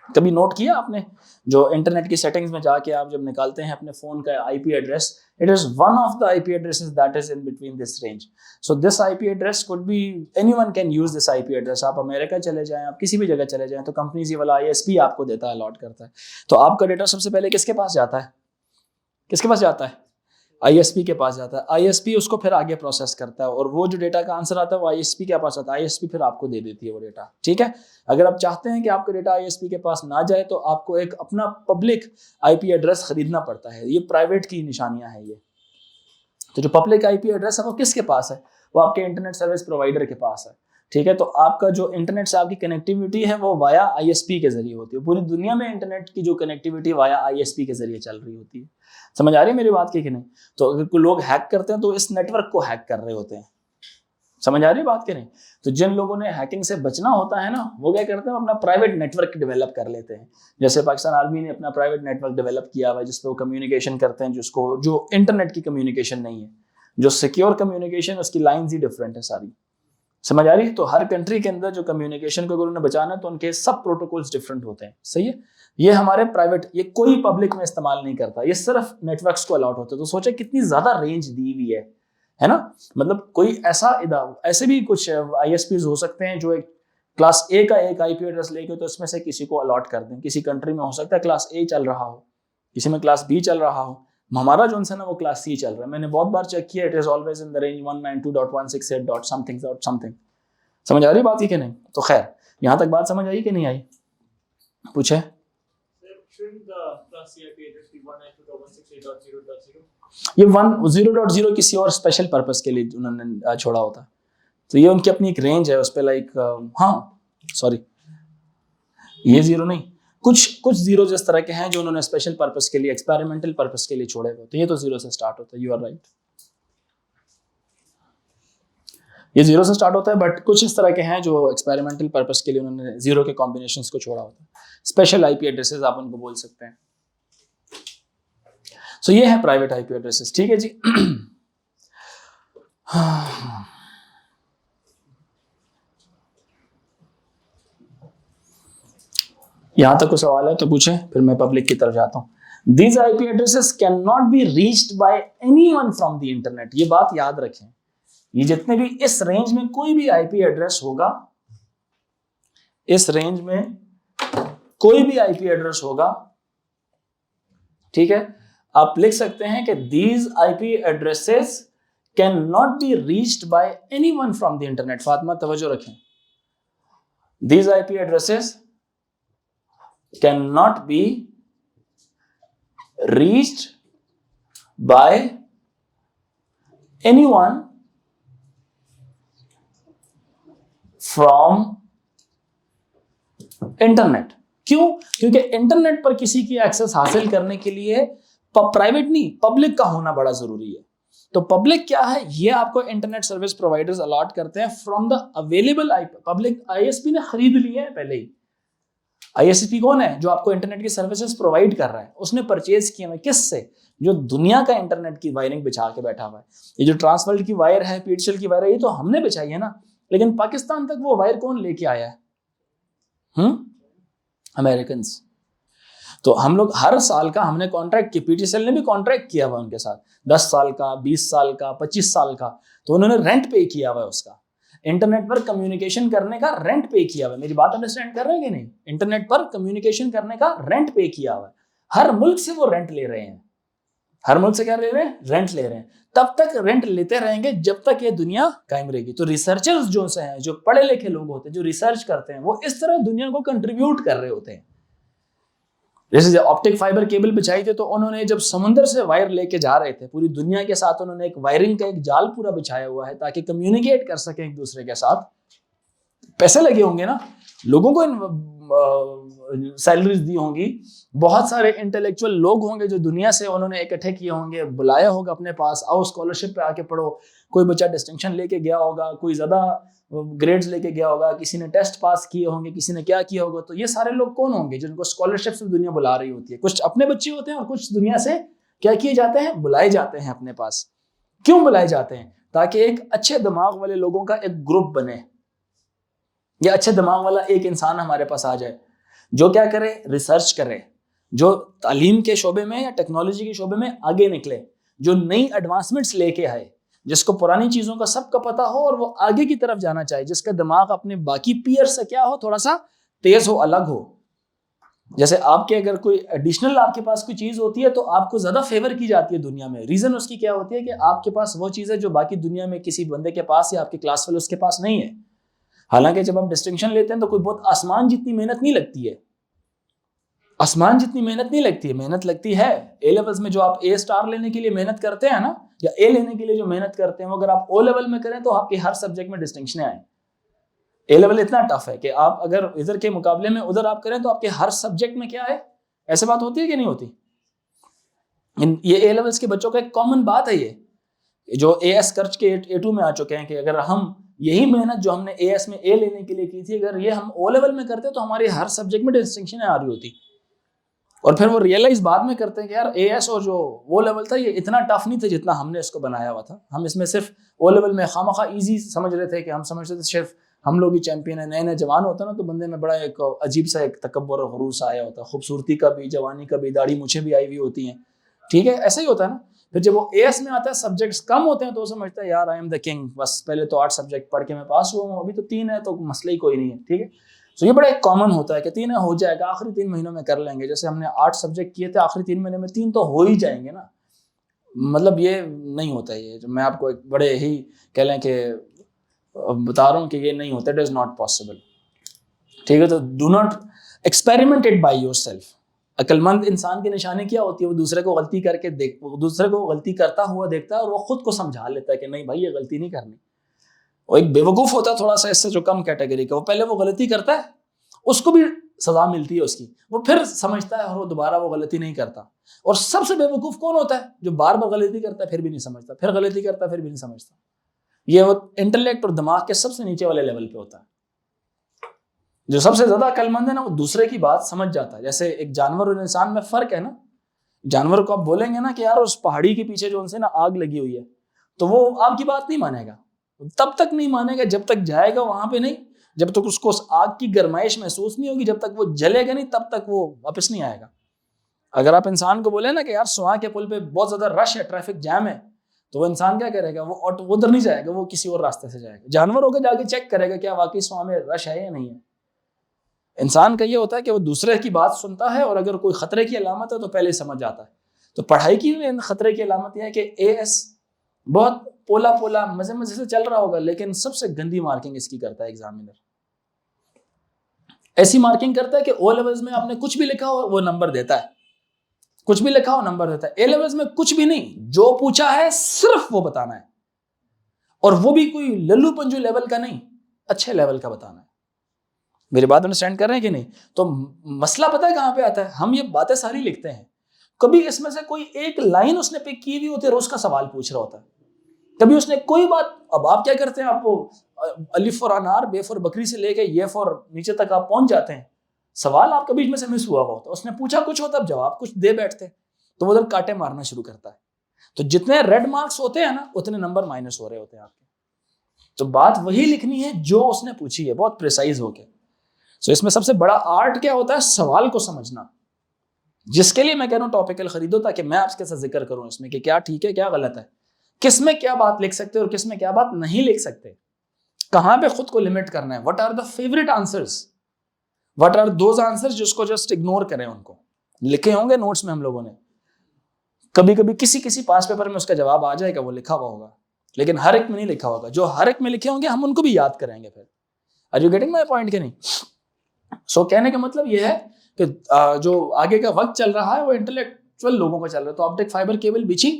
कभी नोट किया आपने, जो इंटरनेट की सेटिंग्स में जाके आप जब निकालते हैं अपने फोन का IP address, it is one of the IP addresses that is in between this range. So this IP address could be, anyone can use this IP address. आप अमेरिका चले जाएं, आप किसी भी जगह चले जाएं, तो कंपनीज ये वाला आईएसपी आपको देता है, अलॉट करता है। तो आपका डेटा सबसे पहले किसके पास जाता है, किसके पास जाता है, आईएसपी के पास जाता है। आईएसपी उसको फिर आगे प्रोसेस करता है, और वो जो डेटा का आंसर आता है वो आईएसपी के पास आता है, आईएसपी फिर आपको दे देती है वो डेटा। ठीक है, अगर आप चाहते हैं कि आपका डेटा आईएसपी के पास ना जाए तो आपको एक अपना पब्लिक आईपी एड्रेस खरीदना पड़ता है। ये प्राइवेट की निशानियां हैं ये। तो जो पब्लिक आईपी एड्रेस है वो किसके पास है, वो आपके इंटरनेट सर्विस प्रोवाइडर के पास है। ठीक है, तो आपका जो इंटरनेट से आपकी कनेक्टिविटी है वो वाया आईएसपी के जरिए होती है। पूरी दुनिया में इंटरनेट की जो कनेक्टिविटी वाया आईएसपी के जरिए चल रही होती है। समझ आ रही है मेरी बात की कि नहीं? तो अगर कोई लोग हैक करते हैं तो इस नेटवर्क को हैक कर रहे होते हैं। समझ आ रही है बात की नहीं? तो जिन लोगों ने हैकिंग से बचना होता है ना, वो क्या करते हैं, अपना प्राइवेट नेटवर्क डेवलप कर लेते हैं। जैसे पाकिस्तान आर्मी ने अपना प्राइवेट नेटवर्क डेवलप किया हुआ है जिसपे वो कम्युनिकेशन करते हैं, जिसको जो इंटरनेट की कम्युनिकेशन नहीं है, जो सिक्योर कम्युनिकेशन, उसकी लाइन्स ही डिफरेंट है सारी। समझ आ रही है? तो हर कंट्री के अंदर जो कम्युनिकेशन को अगर उन्हें बचाना है तो उनके सब प्रोटोकॉल्स डिफरेंट होते हैं। सही है, ये हमारे प्राइवेट, ये कोई पब्लिक में इस्तेमाल नहीं करता, ये सिर्फ नेटवर्क्स को अलाउड होते हैं। तो सोचे कितनी ज्यादा रेंज दी हुई है ना। मतलब कोई ऐसे भी कुछ आईएसपीज हो सकते हैं जो एक क्लास ए का एक आईपी एड्रेस लेके तो इसमें से किसी को अलॉट कर दें। किसी कंट्री में हो सकता है क्लास ए चल रहा हो, किसी में क्लास बी चल रहा हो, हमारा जो है ना वो क्लास सी चल रहा है। मैंने बहुत बार चेक किया, it is always in the range 192.168.something। समझ आ रही बात ही कि नहीं? तो खैर, यहां तक बात समझ आई कि नहीं आई? पूछे। ये 1.0.0 किसी और स्पेशल पर्पस के लिए उन्होंने छोड़ा होता है, तो ये उनकी अपनी एक रेंज है, उस पर लाइक ये जीरो नहीं, कुछ जीरो इस तरह के हैं जो उन्होंने स्पेशल पर्पस के लिए, एक्सपेरिमेंटल पर्पस के लिए छोड़े हुए। तो ये तो जीरो से स्टार्ट होता है, यू आर राइट, ये जीरो से स्टार्ट होता है, बट कुछ इस तरह के हैं जो एक्सपेरिमेंटल पर्पस के लिए उन्होंने जीरो के कॉम्बिनेशंस को छोड़ा होता है। स्पेशल आईपी एड्रेसेस आप उनको बोल सकते हैं। सो ये है प्राइवेट आईपी एड्रेसेस। ठीक है जी। यहां तक कोई सवाल है तो पूछे, फिर मैं पब्लिक की तरफ जाता हूं। These IP addresses cannot be reached by anyone from the internet। ये बात याद रखें, ये जितने भी इस रेंज में कोई भी आईपी एड्रेस होगा, इस रेंज में कोई भी आईपी एड्रेस होगा, ठीक है, आप लिख सकते हैं कि these IP addresses cannot be reached by anyone from the internet। Fatima तवज्जो रखें, these IP addresses cannot be reached by anyone from internet. क्यों? क्योंकि इंटरनेट पर किसी की एक्सेस हासिल करने के लिए प्राइवेट नहीं, पब्लिक का होना बड़ा जरूरी है। तो पब्लिक क्या है, ये आपको इंटरनेट सर्विस प्रोवाइडर्स अलॉट करते हैं from the available IP. Public ISP ने खरीद लिए है पहले ही। आईएसपी कौन है? जो आपको इंटरनेट की सर्विसेज प्रोवाइड कर रहा है, उसने परचेज किया है किससे? जो दुनिया का इंटरनेट की वायरिंग बिछा के बैठा हुआ है। ये जो ट्रांसवर्ल्ड की वायर है, पीटीसीएल की वायर है, ये तो हमने बिछाई है ना, लेकिन पाकिस्तान तक वो वायर कौन लेके आया है? अमेरिकन्स। तो हम लोग हर साल का हमने कॉन्ट्रैक्ट किया, पीटीसीएल ने भी कॉन्ट्रैक्ट किया हुआ उनके साथ, 10 साल का, 20 साल का, 25 साल का। तो उन्होंने रेंट पे किया हुआ है उसका, इंटरनेट पर कम्युनिकेशन करने का रेंट पे किया हुआ है। मेरी बात अंडरस्टैंड कर रहे हैं कि नहीं? इंटरनेट पर कम्युनिकेशन करने का रेंट पे किया हुआ है। हर मुल्क से वो रेंट ले रहे हैं। हर मुल्क से क्या ले रहे हैं? रेंट ले रहे हैं। तब तक रेंट लेते रहेंगे जब तक ये दुनिया कायम रहेगी। तो रिसर्चर्स जो से हैं, जो पढ़े लिखे लोग होते हैं, जो रिसर्च करते हैं, वो इस तरह दुनिया को कंट्रीब्यूट कर रहे होते हैं। जैसे ऑप्टिक फाइबर केबल बिछाई थी, तो उन्होंने जब समुद्र से वायर लेके जा रहे थे पूरी दुनिया के साथ, उन्होंने एक वायरिंग का एक जाल पूरा बिछाया हुआ है ताकि कम्युनिकेट कर सके एक दूसरे के साथ। पैसे लगे होंगे ना, लोगों को सैलरीज दी होंगी, बहुत सारे इंटेलेक्चुअल लोग होंगे जो दुनिया से उन्होंने इकट्ठे किए होंगे, बुलाया होगा अपने पास, आओ स्कॉलरशिप पे आके पढ़ो। कोई बच्चा डिस्टिंक्शन लेके गया होगा, कोई ज्यादा ग्रेड्स लेके गया होगा, किसी ने टेस्ट पास किए होंगे, किसी ने क्या किया होगा। तो ये सारे लोग कौन होंगे जिनको स्कॉलरशिप से दुनिया बुला रही होती है? कुछ अपने बच्चे होते हैं और कुछ दुनिया से क्या किए जाते हैं? बुलाए जाते हैं अपने पास। क्यों बुलाए जाते हैं? ताकि एक अच्छे दिमाग वाले लोगों का एक ग्रुप बने, या अच्छे दिमाग वाला एक इंसान हमारे पास आ जाए जो क्या करे? रिसर्च करे, जो तालीम के शोबे में या टेक्नोलॉजी के शोबे में आगे निकले, जो नई एडवांसमेंट्स लेके आए, जिसको पुरानी चीजों का सबका पता हो और वो आगे की तरफ जाना चाहे, जिसका दिमाग अपने बाकी पीयर से क्या हो, थोड़ा सा तेज हो, अलग हो। जैसे आपके अगर कोई एडिशनल आपके पास कोई चीज होती है तो आपको ज्यादा फेवर की जाती है दुनिया में। रीजन उसकी क्या होती है कि आपके पास वो चीज है जो बाकी दुनिया में किसी बंदे के पास या आपके क्लास फेलो उसके पास नहीं है। हालांकि जब आप डिस्टिंक्शन लेते हैं तो कोई बहुत आसमान जितनी मेहनत नहीं लगती है, आसमान जितनी मेहनत नहीं लगती है, मेहनत लगती है। ए लेवल्स में जो आप ए स्टार लेने के लिए मेहनत करते हैं ना, या ए लेने के लिए जो मेहनत करते हैं, वो अगर आप ओ लेवल में करें तो आपके हर सब्जेक्ट में डिस्टिंक्शन आए। ए लेवल इतना टफ है कि आप अगर इधर के मुकाबले में उधर आप करें तो आपके हर सब्जेक्ट में क्या है? ऐसे बात होती है कि नहीं होती? ये ए लेवल्स के बच्चों का एक कॉमन बात है, ये जो एएस कर के A2 में आ चुके हैं, कि अगर हम यही मेहनत जो हमने एएस में ए लेने के लिए की थी, अगर ये हम ओ लेवल में करते तो हमारे हर सब्जेक्ट में डिस्टिंक्शन आ रही होती। और फिर वो रियलाइज बाद में करते हैं कि यार एएस और जो वो लेवल था ये इतना टफ नहीं था जितना हमने इसको बनाया हुआ था। हम इसमें सिर्फ ओ लेवल में खामखा इजी समझ रहे थे, कि हम समझते थे सिर्फ हम लोग ही चैंपियन है। नए नए जवान होता है ना, तो बंदे में बड़ा एक अजीब सा एक तकब्बुर और गुरूर सा आया होता है, खूबसूरती का भी, जवानी का भी, दाढ़ी मूछें भी आई हुई होती हैं, ठीक है, ऐसा ही होता है ना। फिर जब वो एएस में आता है, सब्जेक्ट्स कम होते हैं, तो वो समझता है यार आई एम द किंग, बस पहले तो 8 सब्जेक्ट पढ़ के मैं पास हुआ हूँ, अभी तो 3 है तो मसला ही कोई नहीं है, ठीक है। तो ये बड़ा एक कॉमन होता है कि 3 हो जाएगा, आखिरी 3 महीनों में कर लेंगे। जैसे हमने 8 सब्जेक्ट किए थे, आखिरी 3 महीने में 3 तो हो ही जाएंगे ना। मतलब ये नहीं होता है, ये मैं आपको एक बड़े ही कह लें कि बता रहा हूँ कि ये नहीं होता, इट इज नॉट पॉसिबल, ठीक है। तो do not experiment it by yourself. अक्लमंद इंसान की निशानी क्या होती है? वो दूसरे को गलती करके दूसरे को गलती करता हुआ देखता है और वो खुद को समझा लेता है कि नहीं भाई ये गलती नहीं करनी। और एक बेवकूफ होता है थोड़ा सा इससे जो कम कैटेगरी का, वो पहले वो गलती करता है, उसको भी सजा मिलती है उसकी, वो फिर समझता है और वो दोबारा वो गलती नहीं करता। और सबसे बेवकूफ कौन होता है? जो बार बार गलती करता है फिर भी नहीं समझता, फिर गलती करता है फिर भी नहीं समझता। ये वो इंटेलेक्ट और दिमाग के सबसे नीचे वाले लेवल पे होता है। जो सबसे ज्यादा अक्लमंद है ना, वो दूसरे की बात समझ जाता है। जैसे एक जानवर और इंसान में फर्क है ना। जानवर को आप बोलेंगे ना कि यार उस पहाड़ी के पीछे जो उनसे ना आग लगी हुई है, तो वो आपकी बात नहीं मानेगा। तब तक नहीं मानेगा जब तक जाएगा वहां पे नहीं, जब तक उसको उस आग की गर्माइश महसूस नहीं होगी, जब तक वो जलेगा नहीं तब तक वो वापस नहीं आएगा। अगर आप इंसान को बोले ना कि यार सुहा के पुल पे बहुत ज्यादा रश है, ट्रैफिक जैम है, तो वो इंसान क्या करेगा? वो उधर नहीं जाएगा, वो किसी और रास्ते से जाएगा। जानवर होकर जाके चेक करेगा क्या वाकई सुहा में रश है या नहीं है। इंसान का ये होता है कि वो दूसरे की बात सुनता है और अगर कोई खतरे की अलामत है तो पहले समझ जाता है। तो पढ़ाई की खतरे की अलामत यह है कि AS बहुत पोला पोला मजे मजे से चल रहा होगा, लेकिन सबसे गंदी मार्किंग इसकी करता है एग्जामिनर। ऐसी मार्किंग करता है कि O लेवल्स में आपने कुछ भी लिखा हो वो नंबर देता है, कुछ भी लिखा हो नंबर देता है। A लेवल्स में कुछ भी नहीं, जो पूछा है सिर्फ वो बताना है, और वो भी कोई लल्लू पंजू लेवल का नहीं, अच्छे लेवल का बताना है। मेरी बात अंडरस्टैंड कर रहे हैं कि नहीं? तो मसला पता है कहां पे आता है? हम ये बातें सारी लिखते हैं, कभी इसमें से कोई एक लाइन उसने पिक की हुई होती है और उसका सवाल पूछ रहा होता है। कभी उसने कोई बात, अब आप क्या करते हैं, आपको अलिफ फॉर अनार, बे फॉर बकरी से लेके ये फॉर नीचे तक आप पहुंच जाते हैं, सवाल आपका बीच में से मिस हुआ होता है, उसने पूछा कुछ होता, अब जवाब कुछ दे बैठते, तो वो उधर कांटे मारना शुरू करता है। तो जितने रेड मार्क्स होते हैं ना, उतने नंबर माइनस हो रहे होते हैं आपके। तो बात वही लिखनी है जो उसने पूछी है, बहुत प्रिसाइज होके। सो इसमें सबसे बड़ा आर्ट क्या होता है? सवाल को समझना, जिसके लिए मैं कह रहा हूं टॉपिकल खरीदो, ताकि मैं आपके साथ जिक्र करूं इसमें कि क्या ठीक है क्या गलत है, किस में क्या बात लिख सकते और किस में क्या बात नहीं लिख सकते, कहां पे खुद को लिमिट करना है। What are the favourite answers, what are those answers जिसको जस्ट इग्नोर करें। उनको लिखे होंगे नोट्स में हम लोगों ने, कभी कभी किसी किसी पास पेपर में उसका जवाब आ जाएगा, वो लिखा हुआ होगा, लेकिन हर एक में नहीं लिखा होगा। जो हर एक में लिखे होंगे हम उनको भी याद करेंगे फिर। Are you getting my point कि नहीं? सो कहने का मतलब यह है कि जो आगे का वक्त चल रहा है वो इंटेलेक्चुअल लोगों का चल रहा है। तो ऑप्टिक फाइबर केबल बिछी,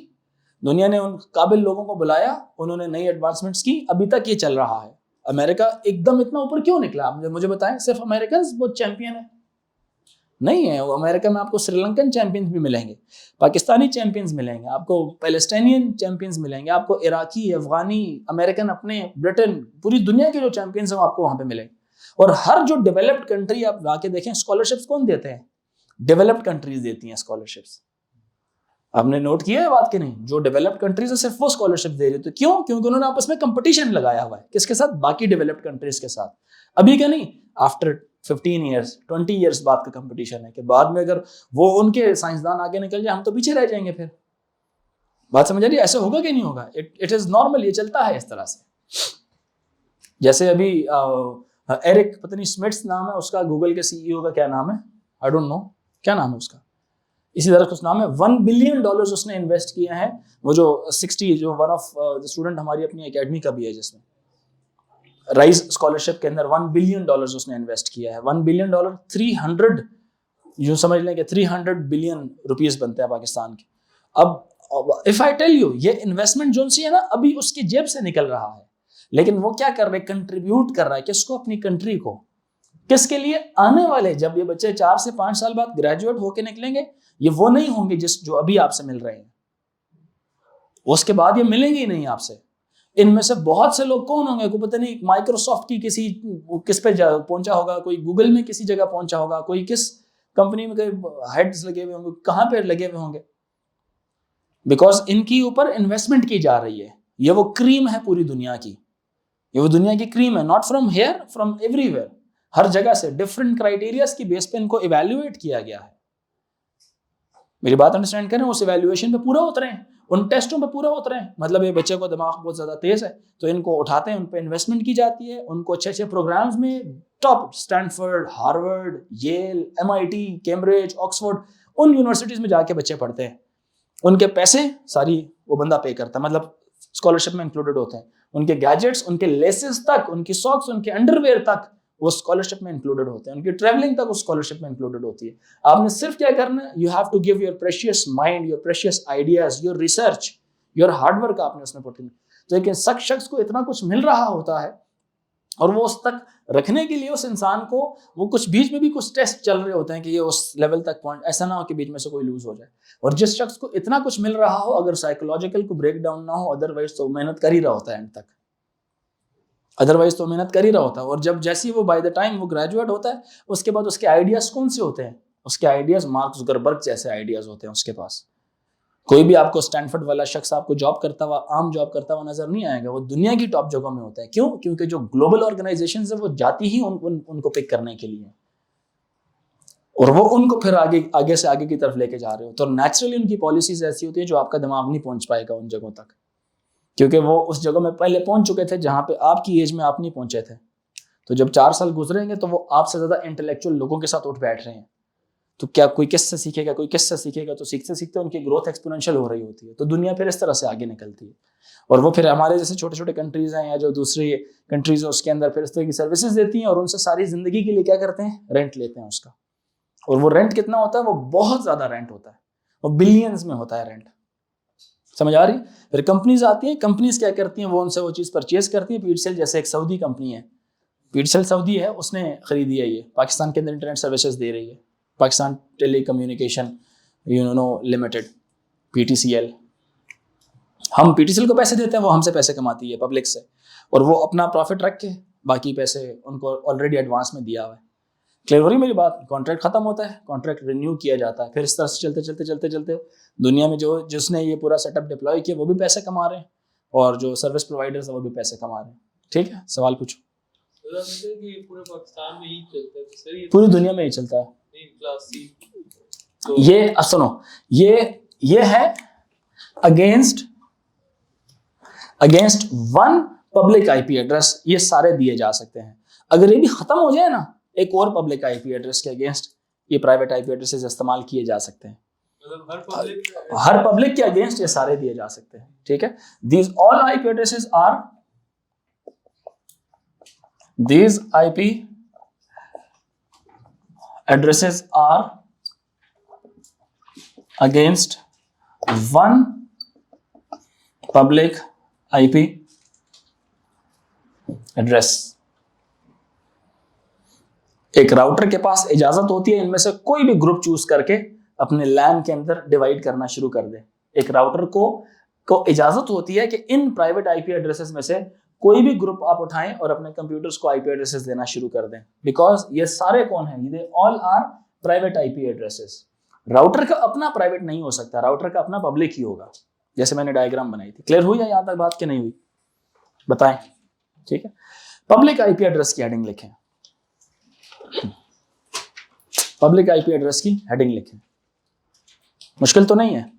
दुनिया ने उन काबिल लोगों को बुलाया, उन्होंने नई एडवांसमेंट्स की, अभी तक ये चल रहा है। अमेरिका एकदम इतना ऊपर क्यों निकला? आप मुझे बताएं, सिर्फ अमेरिकन वो चैंपियन है? नहीं है। वो अमेरिका में आपको श्रीलंकन चैंपियंस भी मिलेंगे, पाकिस्तानी चैंपियंस मिलेंगे, आपको पैलेस्टाइनियन चैंपियंस मिलेंगे, आपको इराकी, अफगानी, अमेरिकन, अपने ब्रिटेन, पूरी दुनिया के जो चैंपियंस हैं आपको वहां पे मिलेंगे। और हर जो डेवलप्ड कंट्री आप जाके देखें, स्कॉलरशिप्स कौन देते हैं? डेवलप्ड कंट्रीज देती हैं स्कॉलरशिप्स। आपने नोट किया है बात कि नहीं? जो डेवलप्ड कंट्रीज है सिर्फ वो स्कॉलरशिप दे रही है। तो क्यों? क्योंकि उन्होंने आपस में कंपटीशन लगाया हुआ है। किसके साथ? बाकी डेवलप्ड कंट्रीज के साथ। अभी का नहीं, आफ्टर 15 ईयर्स 20 ईयर्स बाद का कंपटीशन है, कि बाद में अगर वो उनके साइंसदान आगे निकल जाए, हम तो पीछे रह जाएंगे। फिर बात समझ आ रही है? ऐसे होगा कि नहीं होगा? इट इज नॉर्मल, ये चलता है इस तरह से। जैसे अभी एरिक पता नहीं स्मिथ्स नाम है उसका, गूगल के सीईओ का क्या नाम है, आई डोंट नो क्या नाम है उसका, इसी तरह कुछ नाम है। $1 बिलियन उसने इन्वेस्ट किया है। वो जो 60 जो वन ऑफ द स्टूडेंट हमारी अपनी एकेडमी का भी है, जिसमें राइज स्कॉलरशिप के अंदर $1 बिलियन उसने इन्वेस्ट किया है। $1 बिलियन 300, यूं समझ लें कि 300 बिलियन रुपीस बनते हैं पाकिस्तान के। अब इफ आई टेल यू, ये इन्वेस्टमेंट जो सी है ना, अभी उसकी जेब से निकल रहा है, लेकिन वो क्या कर रहे हैं? कंट्रीब्यूट कर रहा है। किसको? अपनी कंट्री को। किसके लिए? आने वाले, जब ये बच्चे 4 से 5 साल बाद ग्रेजुएट होके निकलेंगे, ये वो नहीं होंगे जो अभी आपसे मिल रहे हैं, उसके बाद ये मिलेंगे ही नहीं आपसे। इनमें से बहुत से लोग कौन होंगे? को पता नहीं, माइक्रोसॉफ्ट की किस पे पहुंचा होगा, कोई गूगल में किसी जगह पहुंचा होगा, कोई किस कंपनी में हेड्स लगे हुए होंगे, कहां पे लगे हुए होंगे, बिकॉज इनकी ऊपर इन्वेस्टमेंट की जा रही है। ये वो क्रीम है पूरी दुनिया की, ये वो दुनिया की क्रीम है, not from here, from everywhere. हर जगह से डिफरेंट क्राइटेरियाज की बेस पे इनको इवेल्युएट किया गया है। मेरी बात अंडरस्टैंड करें? उस इवेल्युएशन पे पूरा उतरे हैं, उन टेस्टों पे पूरा उतरे हैं। मतलब ये बच्चे को दिमाग बहुत ज्यादा तेज है, तो इनको उठाते हैं, उन पे इन्वेस्टमेंट की जाती है, उनको अच्छे अच्छे प्रोग्राम्स में top Stanford, Harvard, Yale, MIT, Cambridge, Oxford, उन यूनिवर्सिटीज में जाके बच्चे पढ़ते हैं। उनके पैसे सारी वो बंदा पे करता है, मतलब स्कॉलरशिप में इंक्लूडेड होते हैं। उनके गैजेट्स, उनके लेसेस तक, उनकी सॉक्स, उनके अंडरवेयर तक वो स्कॉलरशिप में इंक्लूडेड होते हैं। उनकी ट्रैवलिंग तक उस स्कॉलरशिप में इंक्लूडेड होती है। आपने सिर्फ क्या करना है? You have to give your precious mind, your precious ideas, your research, your hard work आपने उसमें पुट इन। तो एक शख्स को इतना कुछ मिल रहा होता है, और वो उस तक रखने के लिए उस इंसान को वो कुछ बीच में भी कुछ टेस्ट चल रहे होते हैं कि ये उस लेवल तक पहुंच, ऐसा ना हो कि बीच में से कोई लूज हो जाए। और जिस शख्स को इतना कुछ मिल रहा हो, अगर साइकोलॉजिकल को ब्रेक डाउन ना हो, अदरवाइज तो मेहनत कर ही रहा होता है एंड तक, अदरवाइज तो मेहनत कर ही रहा होता है। और जब जैसे वो बाय द टाइम वो ग्रेजुएट होता है, उसके बाद उसके आइडियाज कौन से होते हैं? उसके आइडियाज मार्क जुकरबर्ग जैसे आइडियाज होते हैं उसके पास। कोई भी आपको स्टैनफोर्ड वाला शख्स आपको जॉब करता हुआ, आम जॉब करता हुआ नजर नहीं आएगा। वो दुनिया की टॉप जगहों में होता है। क्यों? क्योंकि जो ग्लोबल ऑर्गेनाइजेशंस है वो जाती ही उनको पिक करने के लिए, और वो उनको फिर आगे से आगे की तरफ लेके जा रहे हो। तो नेचुरली उनकी पॉलिसीज ऐसी होती है जो आपका दिमाग नहीं पहुंच पाएगा उन जगहों तक, क्योंकि वो उस जगह में पहले पहुंच चुके थे जहां पे आपकी एज में आप नहीं पहुंचे थे। तो जब 4 साल गुजरेंगे तो वो आपसे ज्यादा इंटेलेक्चुअल लोगों के साथ उठ बैठ रहे हैं, तो क्या कोई किससे सीखेगा, कोई किससे सीखेगा, तो सीखते सीखते उनकी ग्रोथ एक्सपोनेंशियल हो रही होती है, तो दुनिया फिर इस तरह से आगे निकलती है। और वो फिर हमारे जैसे छोटे छोटे कंट्रीज हैं या जो दूसरी कंट्रीज हैं उसके अंदर फिर इस तरह की सर्विसेज देती हैं और उनसे सारी जिंदगी के लिए क्या करते हैं, रेंट लेते हैं उसका। और वो रेंट कितना होता है, वो बहुत ज्यादा रेंट होता है, वो बिलियंस में होता है रेंट। समझ आ रही? फिर कंपनीज आती हैं, कंपनीज क्या करती हैं, वो उनसे वो चीज परचेज करती है। पीडसेल जैसे एक सऊदी कंपनी है, पीडसेल सऊदी है, उसने खरीदी है, ये पाकिस्तान के अंदर इंटरनेट सर्विसेज दे रही है, Pakistan telecommunication limited, PTCL। हम PTCL को पैसे देते हैं, वो हमसे पैसे कमाती है पब्लिक से, और वो अपना प्रॉफिट रख के बाकी पैसे उनको ऑलरेडी एडवांस में दिया हुआ है। क्लियर हो रही मेरी बात? कॉन्ट्रैक्ट खत्म होता है, कॉन्ट्रैक्ट रिन्यू किया जाता है, फिर इस तरह से चलते चलते चलते चलते दुनिया में जो जिसने ये पूरा सेटअप डिप्लॉय किया वो भी पैसे कमा रहे हैं, और जो सर्विस प्रोवाइडर्स है वो भी पैसे कमा रहे हैं। ठीक है, सवाल पूछो। पूरे पाकिस्तान में ही चलता है, तो सर ये पूरी दुनिया में ही चलता है। क्लास सी तो ये सुनो, ये है against one public IP address, ये सारे दिए जा सकते हैं। अगर ये भी खत्म हो जाए ना, एक और पब्लिक IP एड्रेस के अगेंस्ट ये प्राइवेट IP एड्रेसेस इस्तेमाल किए जा सकते हैं। मतलब हर पब्लिक के अगेंस्ट ये सारे दिए जा सकते हैं। ठीक है, these IP addresses are against one public IP address. एक राउटर के पास इजाजत होती है इनमें से कोई भी ग्रुप चूज करके अपने लैन के अंदर डिवाइड करना शुरू कर दे। एक राउटर को इजाजत होती है कि इन प्राइवेट IP एड्रेसेस में से कोई भी ग्रुप आप उठाएं और अपने कंप्यूटर्स को IP एड्रेसेस देना शुरू कर दें, बिकॉज ये सारे कौन है, ये all are private IP addresses. Router का अपना प्राइवेट नहीं हो सकता, राउटर का अपना पब्लिक ही होगा, जैसे मैंने डायग्राम बनाई थी। क्लियर हुई या यहां तक बात की नहीं हुई, बताएं। ठीक है, पब्लिक IP एड्रेस की हेडिंग लिखें, पब्लिक IP एड्रेस की हेडिंग लिखें, मुश्किल तो नहीं है।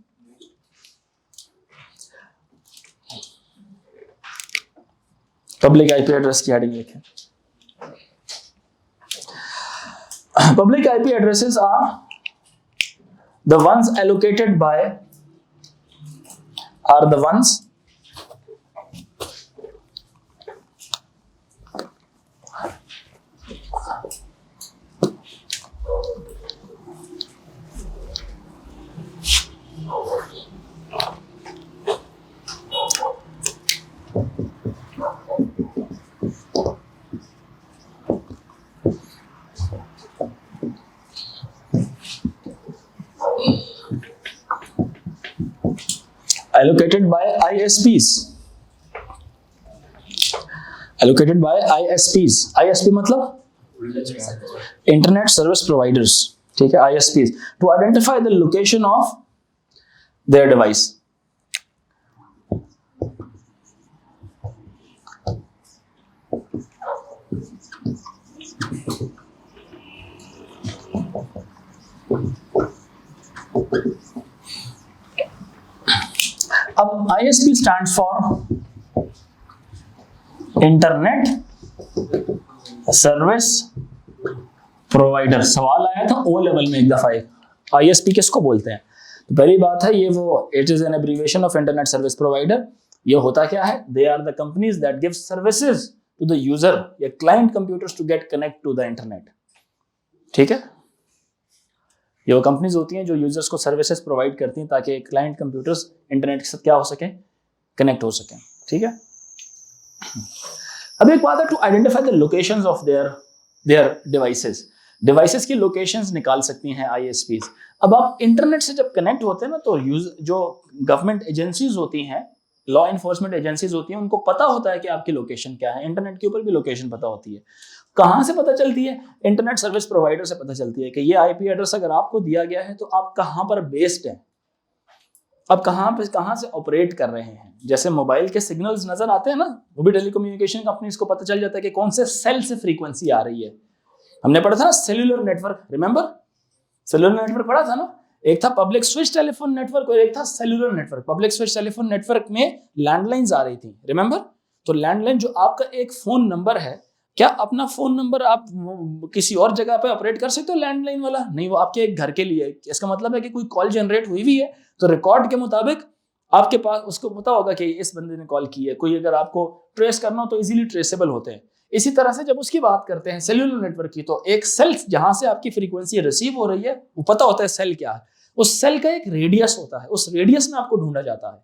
पब्लिक IP एड्रेस की हेडिंग लिखें। Public IP addresses are the ones allocated by are the ones allocated by ISPs, allocated by ISPs। ISP मतलब इंटरनेट सर्विस प्रोवाइडर्स। ठीक है, ISPs to identify the location of their device। अब ISP stands for internet service provider. सवाल आया था O level में एक दफा, ISP किसको बोलते हैं? तो पहली बात है ये वो it is an abbreviation of internet service provider. ये होता क्या है? They are the companies that give services to the user या client computers to get connect to the internet. ठीक है, ये वो कंपनीज होती हैं जो यूजर्स को सर्विसेज प्रोवाइड करती हैं ताकि क्लाइंट कंप्यूटर्स इंटरनेट के साथ क्या हो सके, कनेक्ट हो सके। ठीक है, अब एक बात है to identify the locations of their devices की लोकेशंस निकाल सकती हैं ISPs। अब आप इंटरनेट से जब कनेक्ट होते हैं ना, तो जो गवर्नमेंट एजेंसीज होती हैं, लॉ इन्फोर्समेंट एजेंसीज होती हैं, उनको पता होता है कि आपकी लोकेशन क्या है। इंटरनेट के ऊपर भी लोकेशन पता होती है। कहां से पता चलती है? इंटरनेट सर्विस प्रोवाइडर से पता चलती है कि ये IP एड्रेस अगर आपको दिया गया है तो आप कहां पर बेस्ड हैं, आप कहां से ऑपरेट कर रहे हैं। जैसे मोबाइल के सिग्नल्स नजर आते हैं ना, वो भी टेलीकम्युनिकेशन कंपनीज को पता चल जाता है कि कौन से सेल से फ्रीक्वेंसी आ रही है। हमने पढ़ा था ना cellular network, remember? Cellular network पढ़ा था ना, एक था पब्लिक स्विच टेलीफोन नेटवर्क और एक था cellular network. Public switch telephone network में लैंडलाइंस आ रही थी, रिमेंबर? तो लैंडलाइन जो आपका एक फोन नंबर है, क्या अपना फोन नंबर आप किसी और जगह पे ऑपरेट कर सकते हो लैंडलाइन वाला? नहीं, वो आपके एक घर के लिए है। इसका मतलब है कि कोई कॉल जनरेट हुई भी है तो रिकॉर्ड के मुताबिक आपके पास उसको पता होगा कि इस बंदे ने कॉल की है। कोई अगर आपको ट्रेस करना हो तो इजीली ट्रेसेबल होते हैं। इसी तरह से जब उसकी बात करते हैं सेल्यूलर नेटवर्क की, तो एक सेल जहां से आपकी फ्रीक्वेंसी रिसीव हो रही है वो पता होता है सेल क्या है। उस सेल का एक रेडियस होता है, उस रेडियस में आपको ढूंढा जाता है।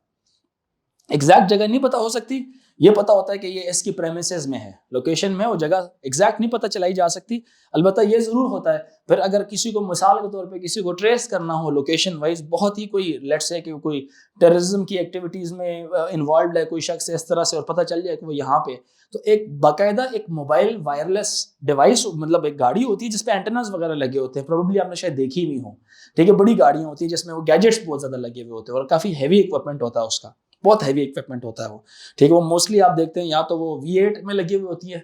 एग्जैक्ट जगह नहीं पता हो सकती, ये पता होता है कि ये इसकी प्रेमिसेस में है, लोकेशन में, वो जगह एग्जैक्ट नहीं पता चलाई जा सकती। अलबत्ता ये जरूर होता है फिर अगर किसी को मिसाल के तौर पे किसी को ट्रेस करना हो लोकेशन वाइज, बहुत ही कोई लेट्स से कि कोई टेररिज्म की एक्टिविटीज में इन्वॉल्व है कोई शख्स इस तरह से, और पता चल जाए कि वो यहाँ पे, तो एक बाकायदा एक मोबाइल वायरलेस डिवाइस, मतलब एक गाड़ी होती है जिसपे एंटेनास वगैरह लगे होते हैं, प्रोबेबली आपने शायद देखी भी हो। ठीक है, बड़ी गाड़ियां होती है जिसमें वो गैजेट्स बहुत ज्यादा लगे हुए होते हैं और काफी हैवी इक्विपमेंट होता है उसका, बहुत हैवी इक्विपमेंट होता है वो। ठीक है, वो मोस्टली आप देखते हैं या तो वो V8 में लगी हुई होती है,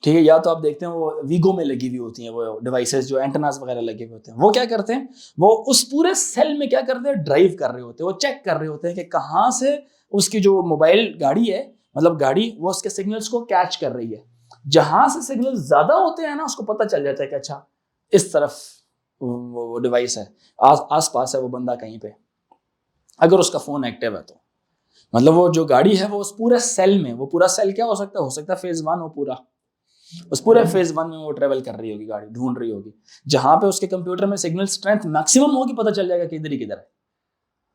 ठीक है, या तो आप देखते हैं वो वीगो में लगी हुई होती हैं वो डिवाइसेस जो एंटेनास वगैरह लगे हुए होते हैं। वो क्या करते हैं, वो उस पूरे सेल में क्या करते हैं, ड्राइव कर रहे होते हैं, वो चेक कर रहे होते हैं कि कहाँ से उसकी जो मोबाइल गाड़ी है, मतलब गाड़ी, वो उसके सिग्नल्स को कैच कर रही है। जहां से सिग्नल ज्यादा होते हैं ना, उसको पता चल जाता है कि अच्छा इस तरफ वो डिवाइस है, आस पास है वो बंदा कहीं पे, अगर उसका फोन एक्टिव है तो। मतलब वो जो गाड़ी है वो उस पूरे सेल में, वो पूरा सेल क्या हो सकता है फेज 1 हो पूरा, उस पूरे फेज 1 में वो ट्रेवल कर रही होगी गाड़ी, ढूंढ रही होगी, जहां पे उसके कंप्यूटर में सिग्नल स्ट्रेंथ मैक्सिमम होगी, पता चल जाएगा कि इधर ही किधर है।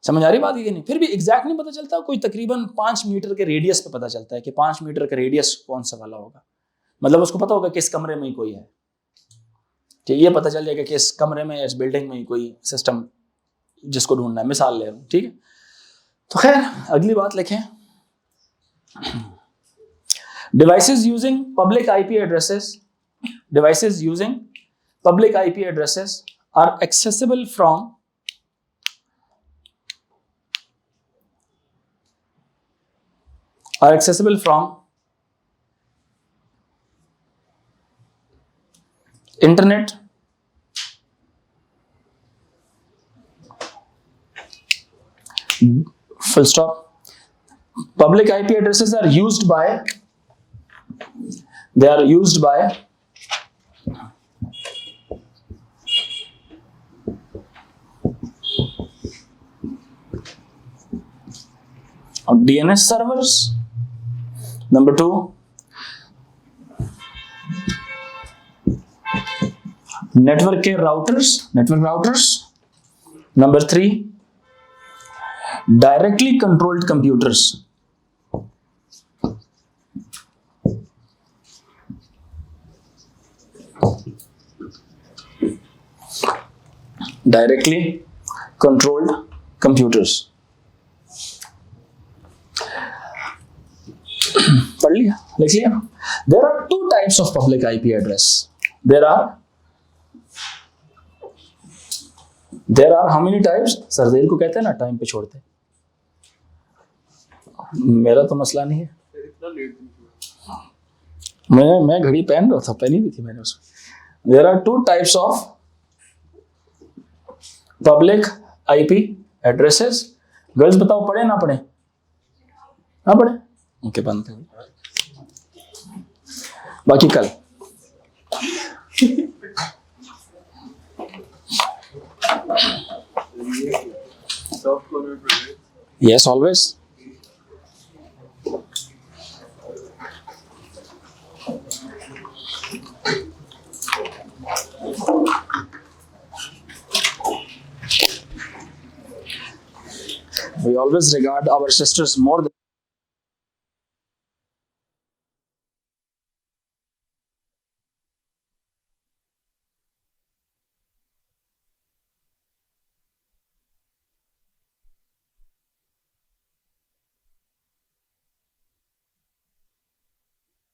समझ आ रही बात है कि नहीं? फिर भी एग्जैक्ट नहीं पता चलता, कोई तकरीबन 5 मीटर के रेडियस पे पता चलता है कि 5 मीटर का रेडियस कौन सा वाला होगा, मतलब उसको पता होगा कि इस कमरे में ही कोई है। ठीक, ये पता चल जाएगा कि इस कमरे में, इस बिल्डिंग में ही कोई सिस्टम जिसको ढूंढना है, मिसाल ले रहा हूँ। ठीक है, तो खैर अगली बात लिखें, devices using public IP addresses, devices using public IP addresses are accessible from internet, full stop. Public IP addresses are used by, they are used by DNS servers. Number 2, network के routers, network routers. Number 3, directly controlled computers. Directly controlled computers. पढ़ लिया, लिख लिया। There are 2 types of public IP address. There are how many types? सरदेर को कहते हैं ना, time पे छोड़ते। मेरा तो मसला नहीं है, मैं घड़ी पहन रहा था, पहनी भी थी मैंने उसको। There are 2 types of public IP addresses. Girls बताओ, पढ़े ना पढ़े? ना पढ़े? ओके, बंद कर, बाकी कल। Yes, always. We always regard our sisters more than